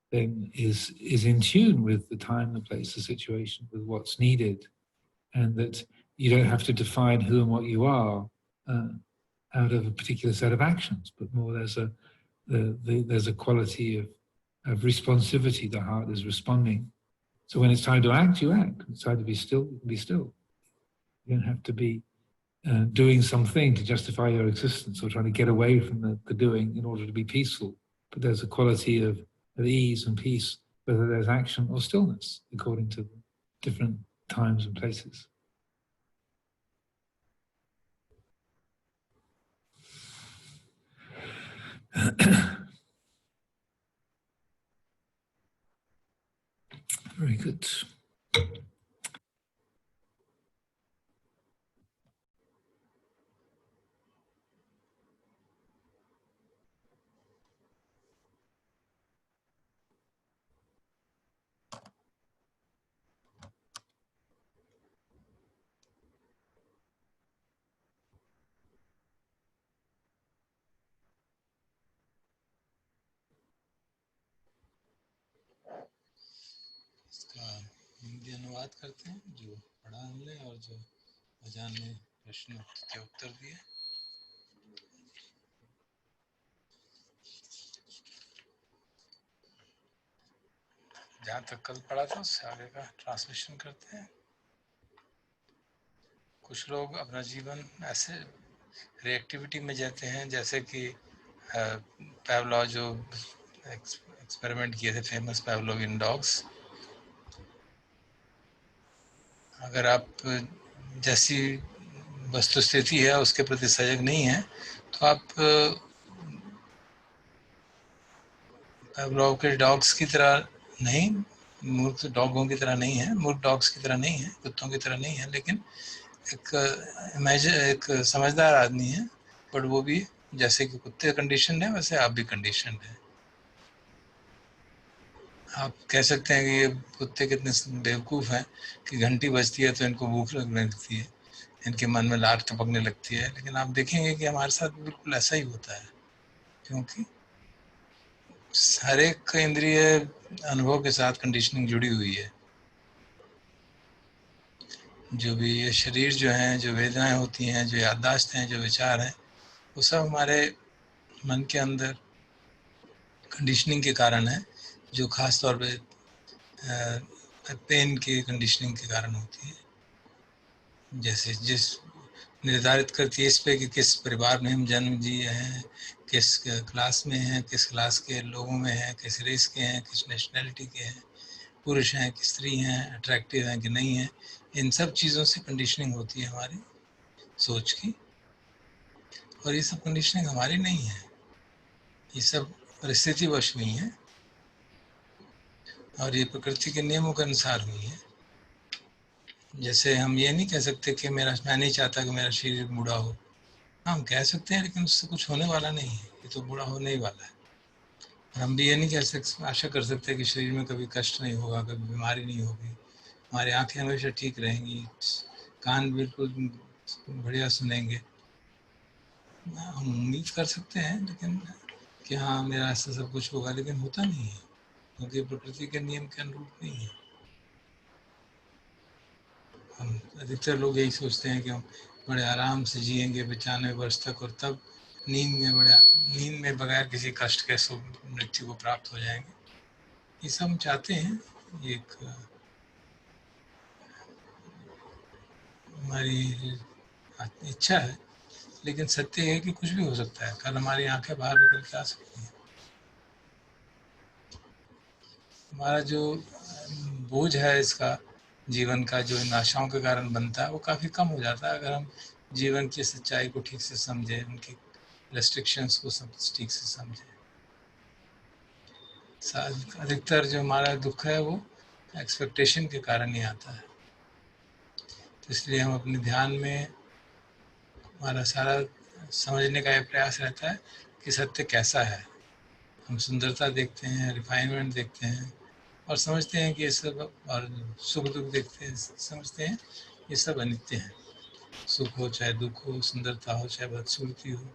then is in tune with the time, the place, the situation, with what's needed. And that you don't have to define who and what you are out of a particular set of actions, but more there's a quality of responsivity. The heart is responding. So when it's time to act, you act. When it's time to be still, you can be still. You don't have to be doing something to justify your existence, or trying to get away from the doing in order to be peaceful. But there's a quality of ease and peace, whether there's action or stillness, according to different times and places. Very good. इसका हिंदी अनुवाद करते हैं जो पढ़ा हमने, और जो अजान ने प्रश्न के उत्तर दिए। जहाँ तक कल पढ़ा था उससे आगे का ट्रांसलेशन करते हैं। कुछ लोग अपना जीवन ऐसे रिएक्टिविटी में जाते हैं, जैसे कि पैवलॉव जो एक्सपेरिमेंट किए थे, फेमस पैवलोवियन डॉग्स। अगर आप जैसी वस्तुस्थिति है उसके प्रति सजग नहीं है, तो आप पैवलॉव के डॉग्स की तरह नहीं, मूर्ख डॉगों की तरह नहीं है, मूर्ख डॉग्स की तरह नहीं है, कुत्तों की तरह नहीं है, लेकिन एक समझदार आदमी है। बट वो भी जैसे कि कुत्ते कंडीशन है, वैसे आप भी कंडीशन है। आप कह सकते हैं कि ये कुत्ते कितने बेवकूफ़ हैं कि घंटी बजती है तो इनको भूख लगने लगती है, इनके मन में लार टपकने लगती है। लेकिन आप देखेंगे कि हमारे साथ बिल्कुल ऐसा ही होता है, क्योंकि हर एक इंद्रिय अनुभव के साथ कंडीशनिंग जुड़ी हुई है। जो भी ये शरीर जो हैं, जो वेदनाएं होती हैं, जो याददाश्त हैं, जो विचार हैं, वो सब हमारे मन के अंदर कंडीशनिंग के कारण है, जो ख़ास तौर पे पेन की कंडीशनिंग के कारण होती है। जैसे जिस निर्धारित करती है इस पे कि किस परिवार में हम जन्म लिए हैं, किस क्लास में हैं, किस क्लास के लोगों में हैं, किस रेस के हैं, किस नेशनैलिटी के हैं, पुरुष हैं कि स्त्री हैं, अट्रैक्टिव हैं कि नहीं हैं। इन सब चीज़ों से कंडीशनिंग होती है हमारी सोच की। और ये सब कंडीशनिंग हमारी नहीं है, ये सब परिस्थितिवश हुई हैं और ये प्रकृति के नियमों के अनुसार हुई है। जैसे हम ये नहीं कह सकते कि मैं नहीं चाहता कि मेरा शरीर बूढ़ा हो। हम कह सकते हैं, लेकिन उससे कुछ होने वाला नहीं है, ये तो बूढ़ा होने ही वाला है। और हम भी ये नहीं कह सकते, आशा कर सकते कि शरीर में कभी कष्ट नहीं होगा, कभी बीमारी नहीं होगी, हमारी आंखें हमेशा ठीक रहेंगी, कान बिल्कुल बढ़िया सुनेंगे। हम उम्मीद कर सकते हैं लेकिन कि हाँ मेरा ऐसा सब कुछ होगा, लेकिन होता नहीं है, क्योंकि प्रकृति के नियम के अनुरूप नहीं है। हम अधिकतर लोग यही सोचते हैं कि हम बड़े आराम से जिएंगे 95 वर्ष तक, और तब नींद में बगैर किसी कष्ट के मृत्यु को प्राप्त हो जाएंगे। ये सब हम चाहते हैं, ये एक हमारी इच्छा है। लेकिन सत्य है कि कुछ भी हो सकता है, कल हमारी आंखें बाहर निकल के आ सकती हैं। हमारा जो बोझ है इसका, जीवन का, जो इन आशाओं के कारण बनता है, वो काफ़ी कम हो जाता है अगर हम जीवन की सच्चाई को ठीक से समझें, उनकी रेस्ट्रिक्शंस को सब ठीक से समझें। अधिकतर जो हमारा दुख है वो एक्सपेक्टेशन के कारण ही आता है। तो इसलिए हम अपने ध्यान में हमारा सारा समझने का ये प्रयास रहता है कि सत्य कैसा है। हम सुंदरता देखते हैं, रिफाइनमेंट देखते हैं, और समझते हैं कि ये सब, और सुख दुख देखते हैं, समझते हैं ये सब अनित्य है। सुख हो चाहे दुख हो, सुंदरता हो चाहे बदसूरती हो,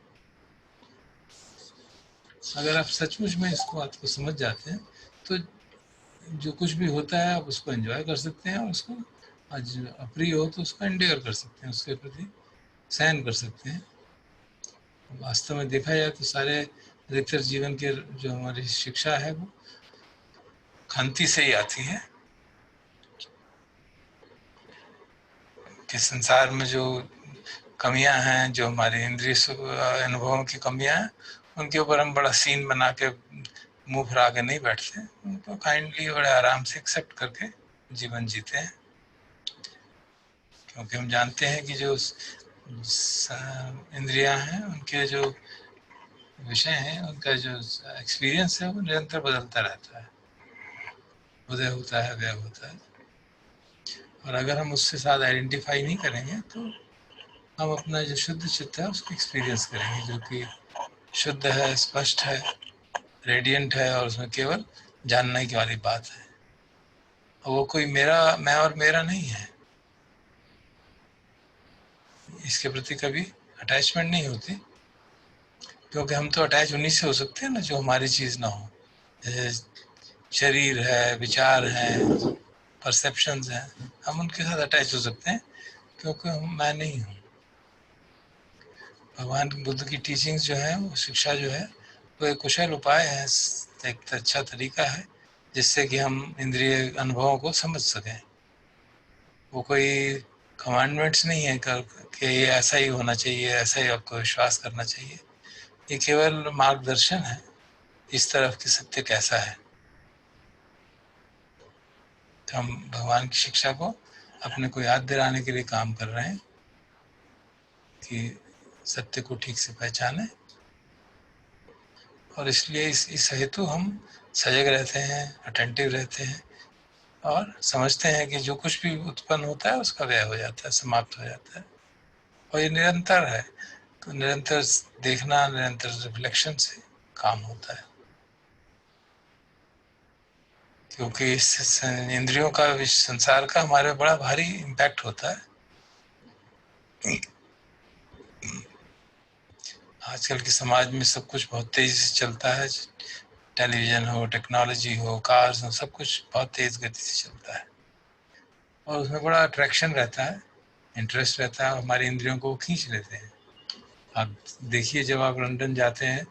अगर आप सचमुच में इसको बात को समझ जाते हैं तो जो कुछ भी होता है आप उसको एंजॉय कर सकते हैं, और उसको आज अप्रिय हो तो उसको एंड्योर कर सकते हैं, उसके प्रति सहन कर सकते हैं। वास्तव में देखा जाए तो सारे अधिकतर जीवन के जो हमारी शिक्षा है वो खांति से ही आती है, कि संसार में जो कमियां हैं, जो हमारे इंद्रिय अनुभवों की कमियां हैं, उनके ऊपर हम बड़ा सीन बना के मुंह फिरा के नहीं बैठते, उनको काइंडली बड़े आराम से एक्सेप्ट करके जीवन जीते हैं। क्योंकि हम जानते हैं कि जो इंद्रियां हैं, उनके जो विषय हैं, उनका जो एक्सपीरियंस है वो निरंतर बदलता रहता है, उदय होता है, व्यय होता है। और अगर हम उसके साथ आइडेंटिफाई नहीं करेंगे तो हम अपना जो शुद्ध चित्त है उसको एक्सपीरियंस करेंगे, जो कि शुद्ध है, स्पष्ट है, रेडियंट है, और उसमें केवल जानने की वाली बात है। और वो कोई मैं और मेरा नहीं है, इसके प्रति कभी अटैचमेंट नहीं होती, क्योंकि हम तो अटैच उन्हीं से हो सकते हैं ना जो हमारी चीज़ ना हो। जैसे शरीर है, विचार हैं, परसेप्शंस हैं, हम उनके साथ अटैच हो सकते हैं क्योंकि मैं नहीं हूँ। भगवान बुद्ध की टीचिंग्स जो है, वो शिक्षा जो है, वो एक कुशल उपाय है, एक अच्छा तरीका है जिससे कि हम इंद्रिय अनुभवों को समझ सकें। वो कोई कमांडमेंट्स नहीं है कि ये ऐसा ही होना चाहिए, ऐसा ही आपको विश्वास करना चाहिए। ये केवल मार्गदर्शन है इस तरफ कि सत्य कैसा है। तो हम भगवान की शिक्षा को अपने को याद दिलाने के लिए काम कर रहे हैं कि सत्य को ठीक से पहचाने, और इसलिए इस हेतु हम सजग रहते हैं, अटेंटिव रहते हैं, और समझते हैं कि जो कुछ भी उत्पन्न होता है उसका व्यय हो जाता है, समाप्त हो जाता है, और ये निरंतर है। तो निरंतर देखना, निरंतर रिफ्लेक्शन से काम होता है, क्योंकि इस इंद्रियों का, संसार का हमारे बड़ा भारी इम्पैक्ट होता है। आजकल के समाज में सब कुछ बहुत तेजी से चलता है, टेलीविज़न हो, टेक्नोलॉजी हो, कार्स हो, सब कुछ बहुत तेज़ गति से चलता है, और उसमें बड़ा अट्रैक्शन रहता है, इंटरेस्ट रहता है, हमारी इंद्रियों को खींच लेते हैं। आप देखिए, जब आप लंदन जाते हैं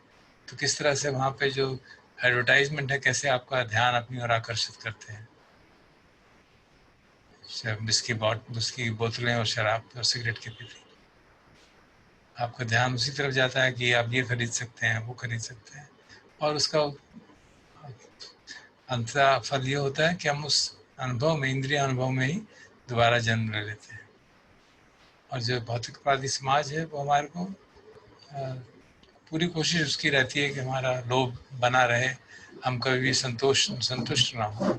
तो किस तरह से वहाँ पे जो एडवर्टाइजमेंट है, कैसे आपका ध्यान अपनी ओर आकर्षित करते हैं। विस्की बोतलें और शराब और सिगरेट के प्रति आपका ध्यान उसी तरफ जाता है कि आप ये खरीद सकते हैं, वो खरीद सकते हैं, और उसका अंततः फल ये होता है कि हम उस अनुभव में, इंद्रिय अनुभव में ही दोबारा जन्म ले लेते हैं। और जो भौतिकवादी समाज है वो हमारे को पूरी कोशिश उसकी रहती है कि हमारा लोभ बना रहे, हम कभी भी संतुष्ट ना हो,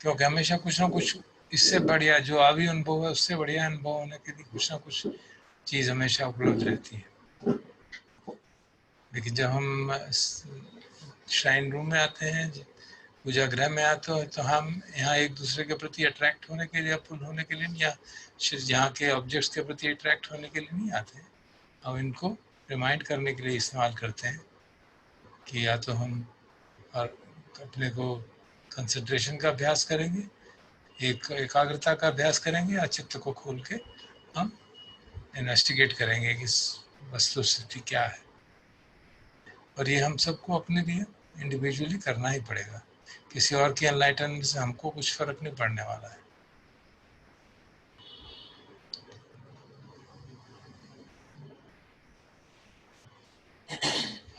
क्योंकि हमेशा कुछ ना कुछ इससे बढ़िया, जो अभी अनुभव है उससे बढ़िया अनुभव होने के लिए कुछ ना कुछ चीज़ हमेशा उपलब्ध रहती है। लेकिन जब हम श्राइन रूम में आते हैं, पूजा गृह में आते हो, तो हम यहाँ एक दूसरे के प्रति अट्रैक्ट होने के लिए, पुल होने के लिए, या यहाँ के ऑब्जेक्ट्स के प्रति अट्रैक्ट होने के लिए नहीं आते हैं। हम इनको रिमाइंड करने के लिए इस्तेमाल करते हैं कि या तो हम और अपने को कंसंट्रेशन का अभ्यास करेंगे, एक एकाग्रता का अभ्यास करेंगे, या चित्त को खोल के हम इन्वेस्टिगेट करेंगे कि वस्तु स्थिति क्या है, और ये हम सबको अपने लिए इंडिविजुअली करना ही पड़ेगा। किसी और की एनलाइटनमेंट से हमको कुछ फर्क नहीं पड़ने वाला है।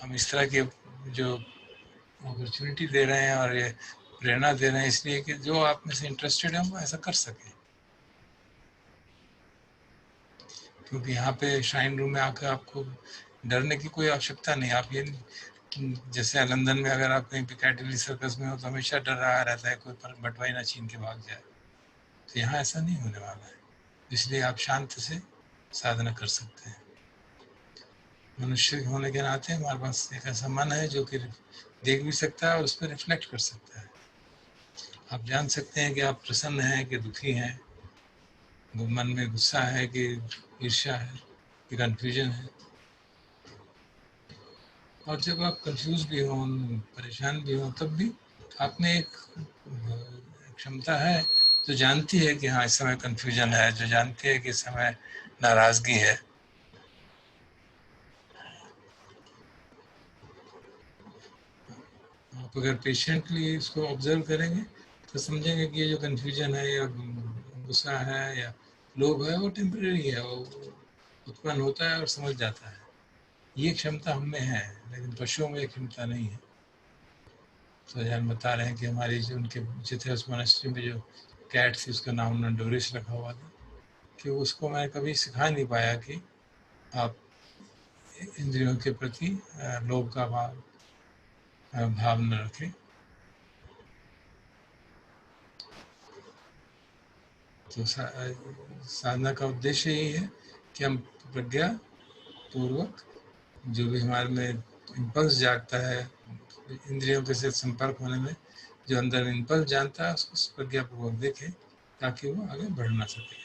हम इस तरह की जो अपॉर्चुनिटी दे रहे हैं और ये प्रेरणा दे रहे हैं इसलिए कि जो आप में से इंटरेस्टेड है वो ऐसा कर सके, क्योंकि यहाँ पे श्राइन रूम में आकर आपको डरने की कोई आवश्यकता नहीं। आप ये जैसे लंदन में अगर आप कहीं पिकाडिली सर्कस में हो तो हमेशा डर रहा रहता है कोई बटवाई ना छीन के भाग जाए, तो यहाँ ऐसा नहीं होने वाला है। इसलिए आप शांत से साधना कर सकते हैं। मनुष्य होने के नाते हमारे पास एक ऐसा मन है जो कि देख भी सकता है और उस पर रिफ्लेक्ट कर सकता है। आप जान सकते हैं कि आप प्रसन्न हैं कि दुखी हैं, मन में गुस्सा है कि ईर्ष्या है कि कंफ्यूजन है। और जब आप कंफ्यूज भी हो, परेशान भी हो, तब भी आप में एक क्षमता है जो जानती है कि हाँ इस समय कंफ्यूजन है, जो जानती है कि इस समय नाराजगी है। आप अगर पेशेंटली इसको ऑब्जर्व करेंगे तो समझेंगे कि ये जो कंफ्यूजन है या गुस्सा है या लोभ है वो टेम्परेरी है, वो उत्पन्न होता है और समझ जाता है। ये क्षमता हम में है, लेकिन पशुओं में ये क्षमता नहीं है। तो जान बता रहे हैं कि हमारी जो उनके चिथेस मोनेस्ट्री में जो कैट थी उसका नाम उन्होंने डोरिस रखा हुआ था, कि उसको मैं कभी सिखा नहीं पाया कि आप इंद्रियों के प्रति लोभ का भाव न रखें। तो साधना का उद्देश्य यही है कि हम प्रज्ञा पूर्वक जो भी हमारे में इम्पल्स जागता है इंद्रियों के साथ संपर्क होने में, जो अंदर इम्पल्स जानता है उसको प्रज्ञापूर्वक देखें ताकि वो आगे बढ़ ना सके।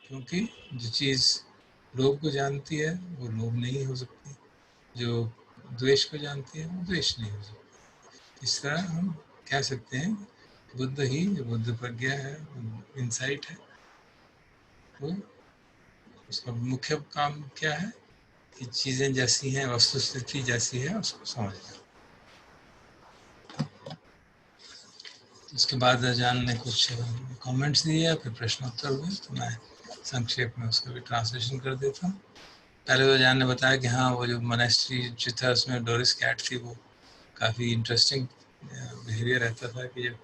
क्योंकि जो चीज़ लोभ को जानती है वो लोभ नहीं हो सकती, जो द्वेष को जानती है वो द्वेष नहीं हो सकती। इस तरह हम कह सकते हैं बुद्ध ही, जो बुद्ध प्रज्ञा है, इंसाइट है, वो उसका मुख्य काम क्या है कि चीज़ें जैसी हैं, वस्तु स्थिति जैसी है उसको समझना। उसके बाद अजान ने कुछ कमेंट्स दिए, फिर प्रश्न उत्तर हुए, तो मैं संक्षेप में उसका भी ट्रांसलेशन कर देता हूँ। पहले तो अजान ने बताया कि हाँ वो जो मोनेस्ट्री जो था उसमें डोरिस कैट थी, वो काफ़ी इंटरेस्टिंग बिहेवियर रहता था कि जब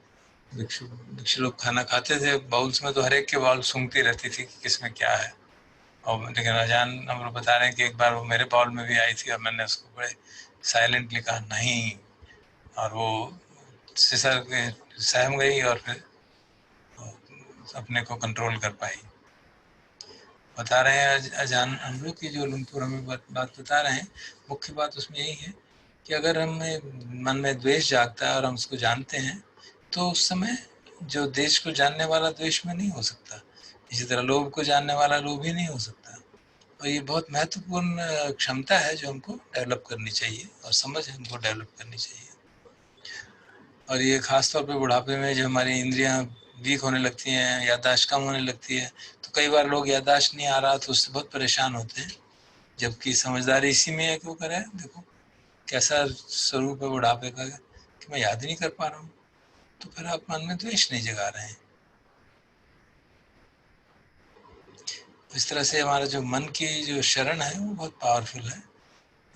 भिक्षु लोग खाना खाते थे बाउल्स में तो हर एक के बाउल सूंघती रहती थी कि किसमें क्या है। और लेकिन अजान हम लोग बता रहे हैं कि एक बार वो मेरे बाउल में भी आई थी और मैंने उसको बड़े साइलेंटली कहा नहीं, और वो सिसर के सहम गई और फिर अपने को कंट्रोल कर पाई। बता रहे हैं अजान हम लोग की जो लुम्पुर हमें बात बता रहे हैं, मुख्य बात उसमें यही है कि अगर हमें मन में द्वेष जागता है और हम उसको जानते हैं तो उस समय जो देश को जानने वाला द्वेष में नहीं हो सकता, इसी तरह लोभ को जानने वाला लोभ ही नहीं हो सकता। और ये बहुत महत्वपूर्ण क्षमता है जो हमको डेवलप करनी चाहिए और समझ हमको डेवलप करनी चाहिए। और ये खास तौर पे बुढ़ापे में जो हमारी इंद्रियां वीक होने लगती हैं, याददाश्त कम होने लगती है, तो कई बार लोग याददाश्त नहीं आ रहा तो उससे बहुत परेशान होते हैं, जबकि समझदारी इसी में है कि वो करें देखो कैसा स्वरूप है बुढ़ापे का कि मैं याद ही नहीं कर पा रहा हूँ, तो फिर आप मन में द्वेष नहीं जगा रहे हैं। इस तरह से हमारा जो मन की जो शरण है वो बहुत पावरफुल है।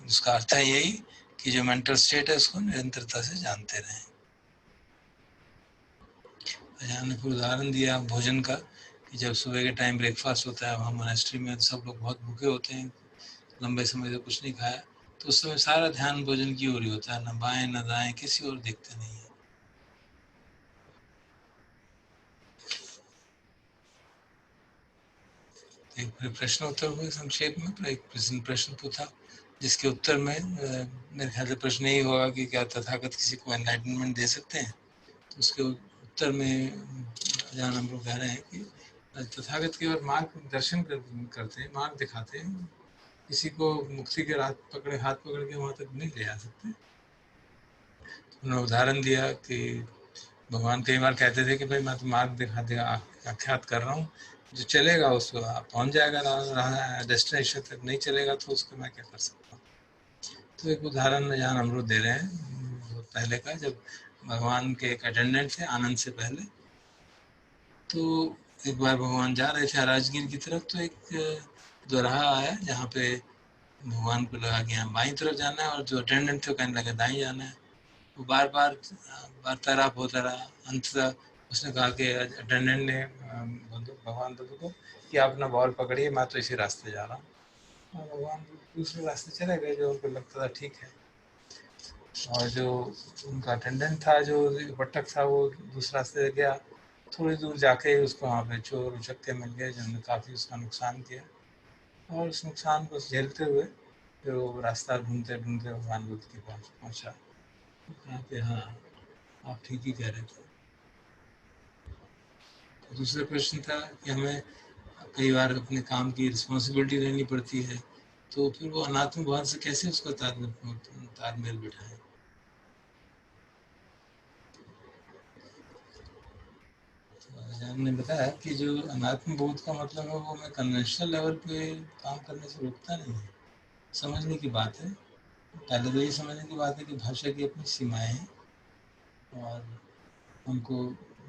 उसका अर्थ है यही कि जो मेंटल स्टेट है उसको निरंतरता से जानते रहें। अजान ने फिर उदाहरण दिया भोजन का कि जब सुबह के टाइम ब्रेकफास्ट होता है वहाँ मोनेस्ट्री में सब लोग बहुत भूखे होते हैं, लंबे समय से कुछ नहीं खाया, तो उस समय सारा ध्यान भोजन की ओर ही होता है, न बाएं न दाएं किसी और देखते नहीं है। एक प्रश्न उत्तर हुए संक्षेप में, पर एक प्रश्न पूछा जिसके उत्तर में मेरे ख्याल से प्रश्न यही होगा कि क्या तथागत किसी को एनलाइटनमेंट दे सकते हैं। तो उसके उत्तर में अजान हम लोग कह रहे हैं कि तथागत केवल मार्ग दर्शन करते हैं, मार्ग दिखाते हैं, किसी को मुक्ति के हाथ पकड़ के वहाँ तक नहीं ले जा सकते। उन्होंने उदाहरण दिया कि भगवान कई बार कहते थे कि भाई मैं तो मार्ग दिखा आख्यात कर रहा हूँ, जो चलेगा उसको आप पहुंच जाएगा डेस्टिनेशन तक, नहीं चलेगा तो उसको मैं क्या कर सकता हूँ। तो एक उदाहरण यहाँ अमरुद दे रहे हैं बहुत पहले का, जब भगवान के एक अटेंडेंट थे आनंद से पहले, तो एक बार भगवान जा रहे थे राजगीर की तरफ, तो एक दोराहा आया जहाँ पे भगवान को लगा कि यहाँ बाईं तरफ जाना है, और जो अटेंडेंट थे वो कहने लगे दाईं जाना है। वो बार बार वार्तालाप होता रहा। अंततः उसने कहा कि अटेंडेंट ने भगवान बुद्ध को कि आप अपना बॉल पकड़िए, मैं तो इसी रास्ते जा रहा हूँ। और भगवान दूसरे रास्ते चले गए जो उनको लगता था ठीक है। और जो उनका अटेंडेंट था, जो बटक था, वो दूसरे रास्ते से गया। थोड़ी दूर जाके उसको वहाँ पे चोर उचक्के मिल गए जिन्होंने काफ़ी उसका नुकसान किया, और उस नुकसान को झेलते हुए फिर वो रास्ता ढूंढते ढूंढते भगवान बुद्ध के पास पहुँचा। कहा कि हाँ आप ठीक ही कह रहे थे। दूसरा प्रश्न था कि हमें कई बार अपने काम की रिस्पॉन्सिबिलिटी लेनी पड़ती है, तो फिर वो अनात्म भाव से कैसे उसका तालमेल बिठाएं। हमने बताया कि जो अनात्म बोध का मतलब है वो हमें कन्वेंशनल लेवल पे काम करने से रोकता नहीं है। समझने की बात है, पहले तो ये समझने की बात है कि भाषा की अपनी सीमाएं हैं, और हमको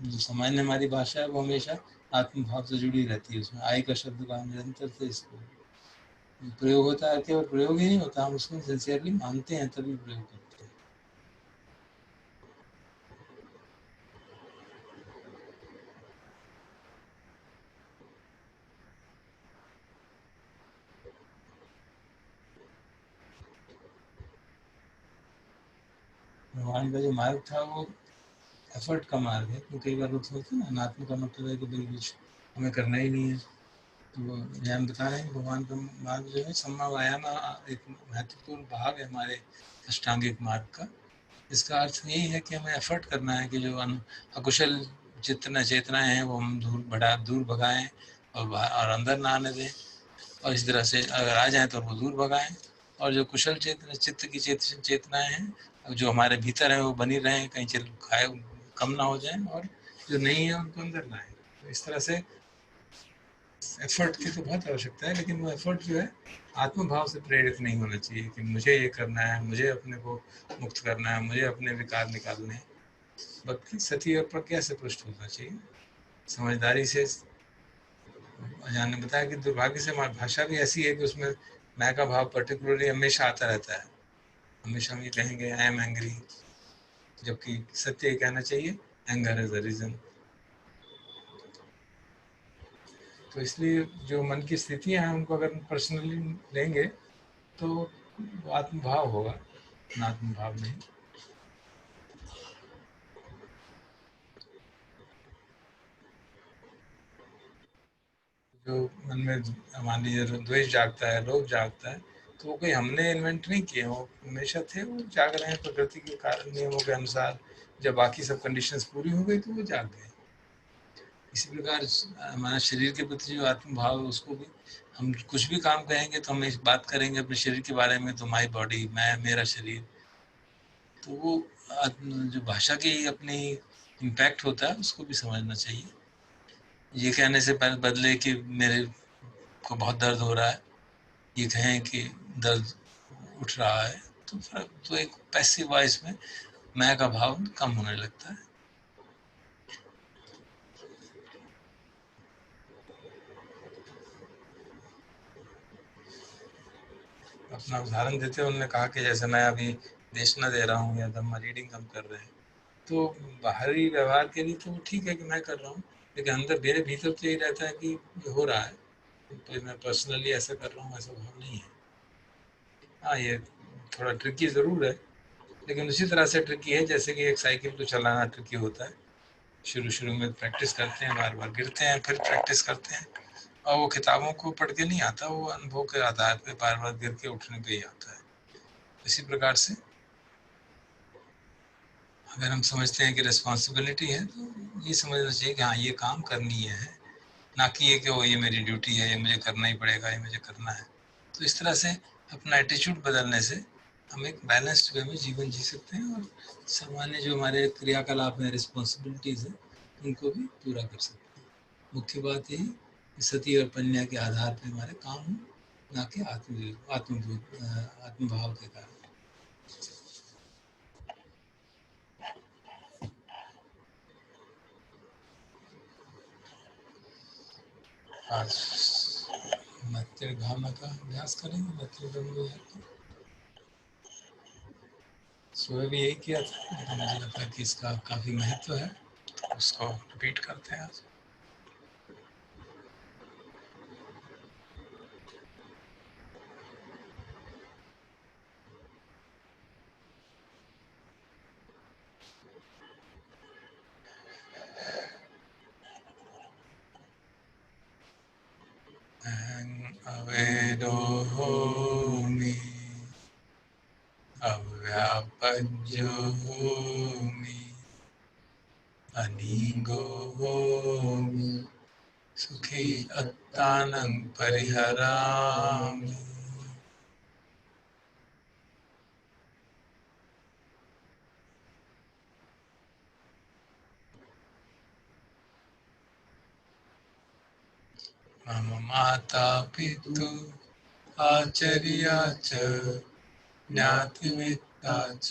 जो सामान्य हमारी भाषा है वो हमेशा आत्मभाव से जुड़ी रहती है। उसमें आई का शब्द का निरंतर से इसको प्रयोग होता है, केवल प्रयोग ही नहीं होता, हम उसको सिंसियरली मानते हैं तभी प्रयोग करते हैं। भगवान का जो मार्ग था वो एफर्ट का मार्ग है, तो कई बार लोग सोचते हैं ना अनात्म का मतलब है कि भाई कुछ हमें करना ही नहीं है। तो हम बता रहे हैं भगवान का मार्ग जो है सम्मा वायाम एक महत्वपूर्ण भाग है हमारे अष्टांगिक मार्ग का। इसका अर्थ यही है कि हमें एफर्ट करना है कि जो अकुशल चेतनाएं हैं वो हम दूर भगाएं और अंदर ना आने दें, और इस तरह से अगर आ जाए तो वो दूर भगाएं, और जो कुशल चित्त की चेतनाएं हैं जो हमारे भीतर है वो बनी रहें, कहीं खाए कम ना हो जाए, और जो नहीं है उनको अंदर लाएं। तो इस तरह से एफर्ट की तो बहुत आवश्यकता है, लेकिन वो एफर्ट जो है आत्मभाव से प्रेरित नहीं होना चाहिए कि मुझे ये करना है, मुझे अपने को मुक्त करना है, मुझे अपने विकार निकालने हैं, बल्कि सती और प्रज्ञा से पृष्ठ होना चाहिए, समझदारी से। अजान ने बताया कि दुर्भाग्य से हमारी भाषा भी ऐसी है कि उसमें मैं का भाव पर्टिकुलरली हमेशा आता रहता है। हमेशा हम ये कहेंगे आई एम एंग्री, जबकि सत्य ये कहना चाहिए एंगर इज द रीजन। तो इसलिए जो मन की स्थितियां हैं उनको अगर पर्सनली लेंगे तो वो आत्मभाव होगा, अनात्मभाव नहीं। जो मन में मान लीजिए द्वेष जागता है, लोभ जागता है, तो वो कोई हमने इन्वेंट नहीं किए, वो हमेशा थे, वो जाग रहे हैं प्रकृति के कारण नियमों के अनुसार। जब बाकी सब कंडीशंस पूरी हो गई तो वो जाग गए। इसी प्रकार हमारा शरीर के प्रति जो आत्मभाव है उसको भी हम कुछ भी काम करेंगे तो हम इस बात करेंगे अपने शरीर के बारे में, तो माई बॉडी, मैं, मेरा शरीर। तो वो जो भाषा की अपनी इम्पैक्ट होता है उसको भी समझना चाहिए। ये कहने से बदले कि मेरे को बहुत दर्द हो रहा है, ये कहें कि दर्द उठ रहा है, तो एक पैसिव वॉइस में मैं का भाव कम होने लगता है। अपना उदाहरण देते हुए उन्होंने कहा कि जैसे मैं अभी देशना दे रहा हूँ या धम्मा रीडिंग हम कर रहे हैं, तो बाहरी व्यवहार के लिए तो वो ठीक है कि मैं कर रहा हूँ, लेकिन अंदर मेरे भीतर तो यही रहता है कि ये हो रहा है, तो मैं पर्सनली ऐसा कर रहा हूँ, ऐसा भाव नहीं है। हाँ, ये थोड़ा ट्रिकी ज़रूर है, लेकिन उसी तरह से ट्रिकी है जैसे कि एक साइकिल को चलाना ट्रिकी होता है। शुरू में प्रैक्टिस करते हैं, बार बार गिरते हैं, फिर प्रैक्टिस करते हैं, और वो किताबों को पढ़ के नहीं आता, वो अनुभव के आधार पे बार बार गिर के उठने पे ही आता है। इसी प्रकार से अगर हम समझते हैं कि रिस्पॉन्सिबिलिटी है तो ये समझना चाहिए कि हाँ ये काम करनी है, ना कि ये कि वो ये मेरी ड्यूटी है, ये मुझे करना ही पड़ेगा, ये मुझे करना है। तो इस तरह से अपना एटीट्यूड बदलने से हम एक बैलेंस्ड वे में जीवन जी सकते हैं, और सामान्य जो हमारे क्रियाकलाप हैं, रिस्पॉन्सिबिलिटीज़ हैं, उनको भी पूरा कर सकते हैं। मुख्य बात यही सती और पन्या के आधार पे हमारे काम हो, ना कि आत्मभाव के कारण। आज मैत्री भावना का अभ्यास करेंगे, मैत्री ब्रह्म विहार का। सुबह भी यही किया था, लेकिन मुझे लगता है कि इसका काफी महत्व है, उसको रिपीट करते हैं आज। अवेदोहोमि अव्यापज्योहोमि अनीगोहोमि सुखी अत्तानं परिहरामि। मम माता पितु आचर्या च ज्ञातिमित्ता च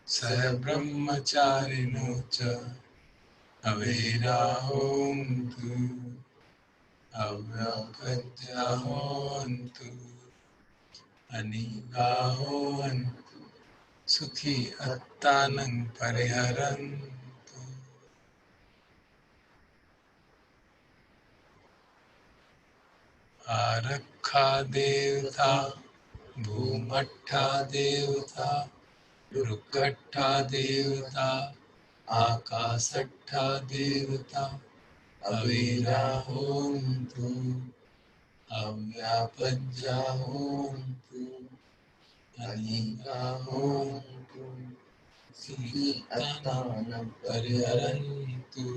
सह ब्रह्मचारिणो च अवेराहोन्तु अव्यापद्याहोन्तु अनीगाहोन्तु सुखी अत्तानं परिहरन्तु। आरक्षा देवता भूमट्ठा देवता रुकट्ठा देवता आकाशट्ठा देवता अवेराहोन्तु अव्यापज्याहोन्तु अनीगाहोन्तु सुखी अत्तानं परिहरन्तु।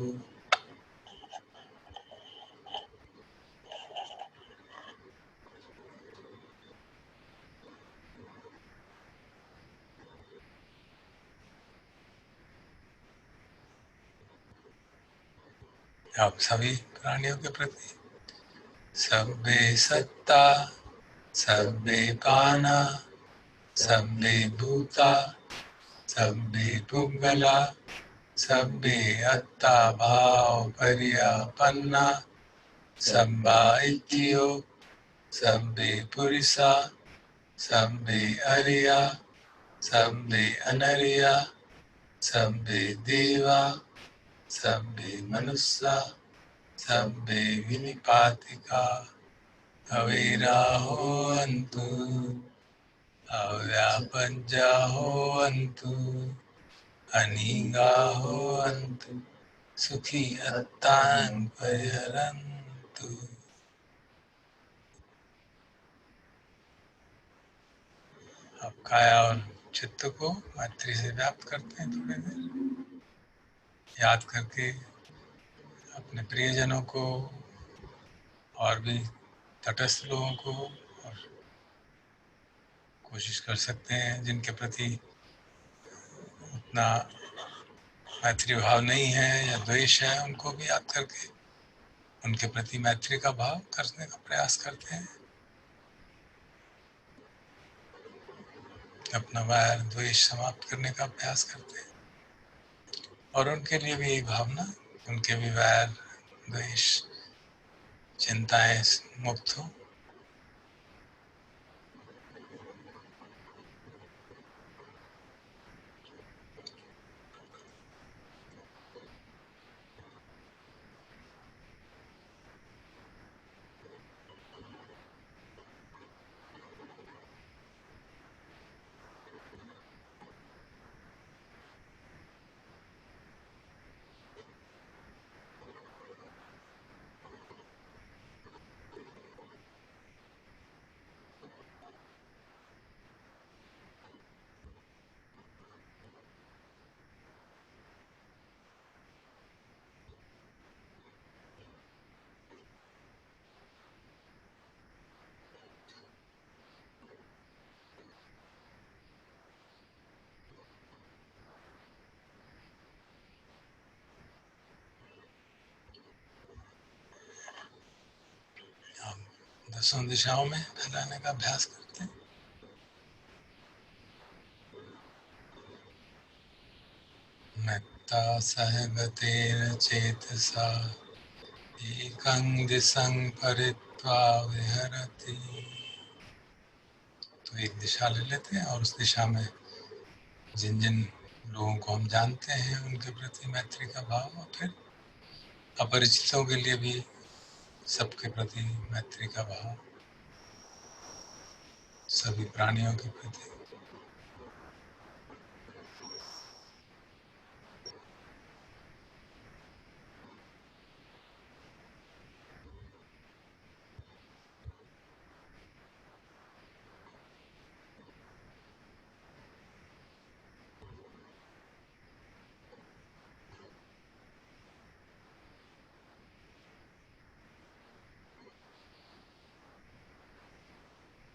आप सभी प्राणियों के प्रति सब्बे सत्ता सब्बे पाना सब्बे भूता सब्बे पुग्गला सब्बे अत्ता भाव पर्यापन्ना सब्बा इत्यो सब्बे पुरिसा सब्बे अरिया सब्बे अनरिया सब्बे देवा सब्बे मनुष्या सब्बे विनिपातिका अवेराहोन्तु अव्यापज्याहोन्तु अनीगाहोन्तु सुखी अत्तानं परिहरन्तु। अब काया और चित्त को मैत्री से व्याप्त करते हैं थोड़ी देर, याद करके अपने प्रियजनों को और भी तटस्थ लोगों को, और कोशिश कर सकते हैं जिनके प्रति उतना मैत्री भाव नहीं है या द्वेष है, उनको भी याद करके उनके प्रति मैत्री का भाव करने का प्रयास करते हैं। अपना वैर द्वेष समाप्त करने का प्रयास करते हैं, और उनके लिए भी यही भावना, उनके भी वैर द्वेष चिंताएं मुक्त हो। चौदह दिशाओं में फैलाने का अभ्यास करते हैं। मत्ता सहगतेन चेतसा एकं दिशं परित्वा विहरति। तो एक दिशा ले लेते हैं और उस दिशा में जिन जिन लोगों को हम जानते हैं उनके प्रति मैत्री का भाव, और फिर अपरिचितों के लिए भी सबके प्रति मैत्री का भाव, सभी प्राणियों के प्रति।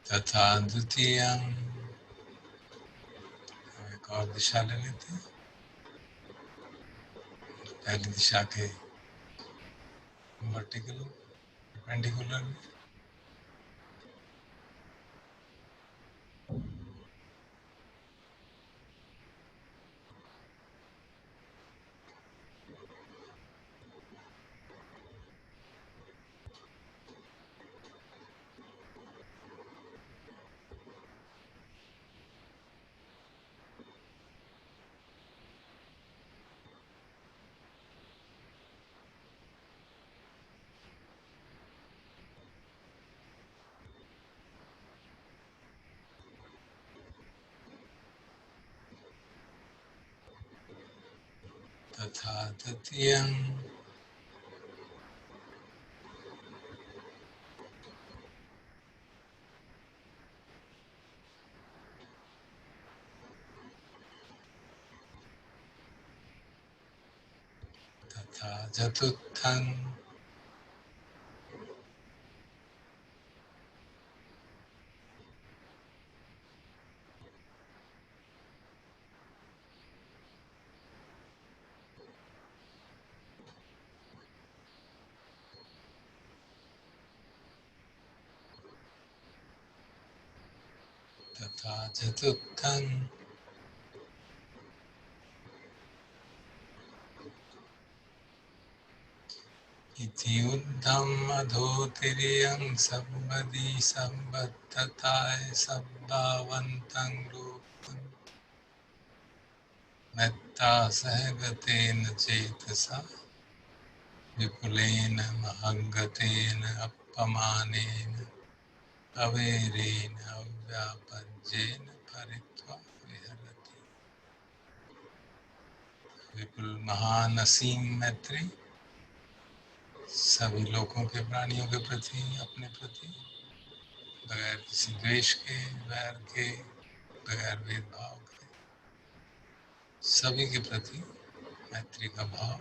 तथा द्वितीयं, एक और दिशा ले लेते हैं। पहली दिशा के वर्टिकल परपेंडिकुलर में, तथा तृतीयं, तथा चतुर्थं, तथा चतुर्थं, इति ऊर्ध्वम् अधोतिर्यं सम्बदि सम्बद्धताय सम्भावन्तं रूपं मत्ता सहगतेन चेतसा विपुलेन महङ्गतेन अपमानेन अवेरेन अव्यापज्येन परित्वा विहरति। विपुल महान असीम मैत्री सभी लोगों के, प्राणियों के प्रति, अपने प्रति, बगैर किसी द्वेष के, वैर के, बगैर भेदभाव के, सभी के प्रति मैत्री का भाव।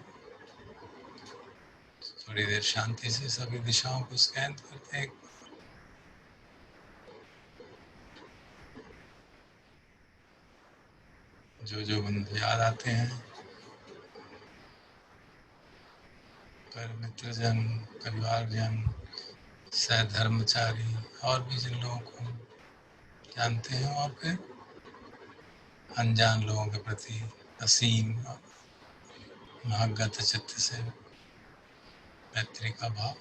थोड़ी देर शांति से सभी दिशाओं को स्कैन करते हैं। जो जो बंधु याद आते हैं, पर मित्रजन, परिवारजन, सहधर्मचारी और भी जिन लोगों को हम जानते हैं, और फिर अनजान लोगों के प्रति असीम महगत चित्त से मैत्री का भाव।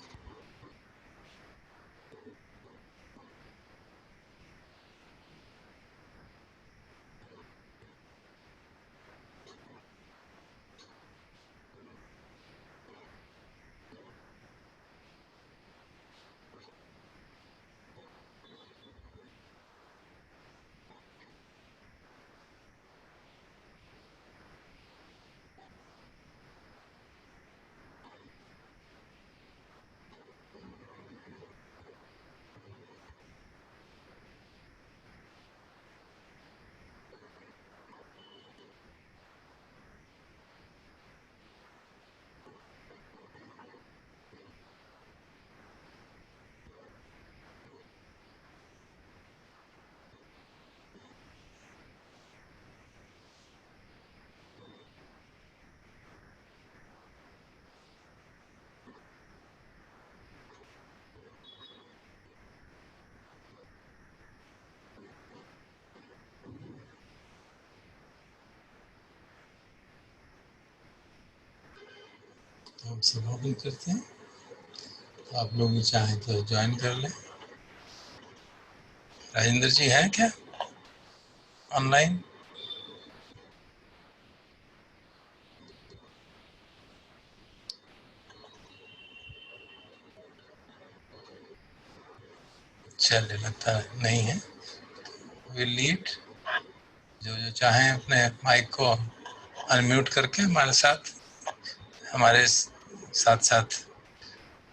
हम सब ओपन करते हैं, तो आप लोग भी चाहें तो ज्वाइन कर लें। राजेंद्र जी हैं क्या ऑनलाइन? चलिए, लगता है नहीं है। विल लीड, जो चाहें अपने माइक को अनम्यूट करके हमारे साथ साथ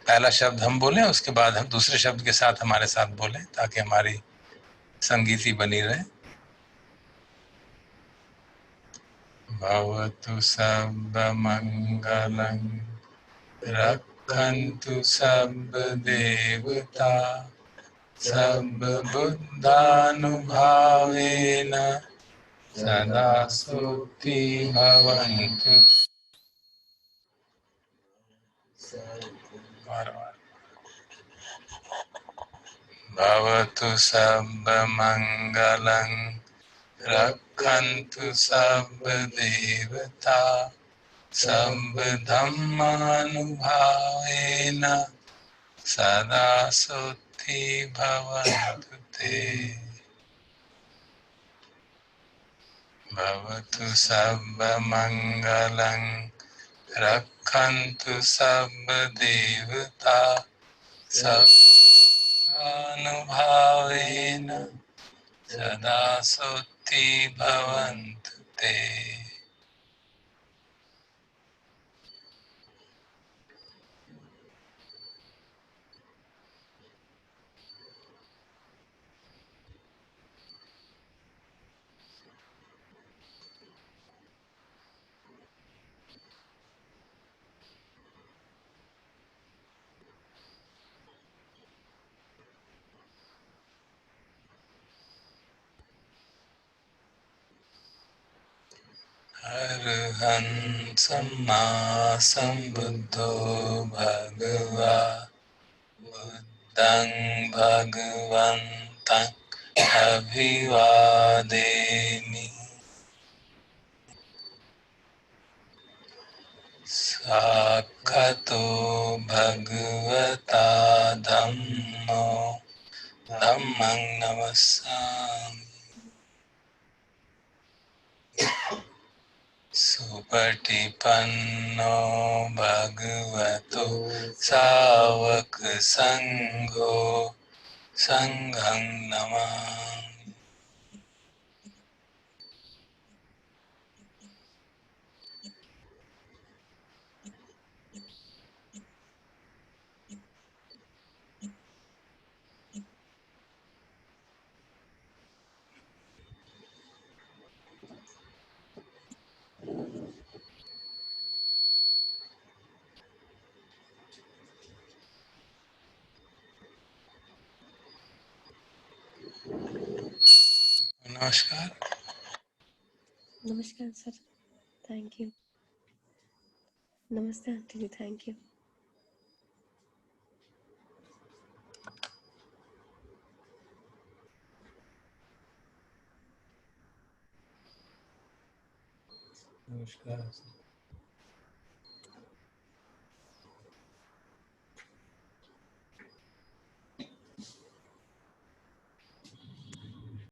पहला शब्द हम बोलें, उसके बाद हम दूसरे शब्द के साथ हमारे साथ बोलें, ताकि हमारी संगीति बनी रहे। भवतु सर्वमङ्गलं रक्षन्तु सर्वदेवता सर्वबुद्धानुभावेन सदा सुखी भवन्तु। भवतु सर्वमङ्गलं रक्षन्तु सर्वदेवता सर्वधर्मानुभावेन सदा सुखी भवन्तु ते। भवतु सर्वमङ्गलं रक्षन्तु सर्वदेवता सर्वानुभावेन सदा सुखी भवन्तु ते। अरहं सम्मा सम्बुद्धो भगवा बुद्धं भगवन्तं अभिवादेमि। साक्षातो भगवता धम्मो धम्मं नमस्सामि। सुपटिपन्नो भगवतो सावक संघो संघं नमामि। नमस्कार। Namaskar, sir. Thank you. Namaste, Aunty ji. Thank you. नमस्कार।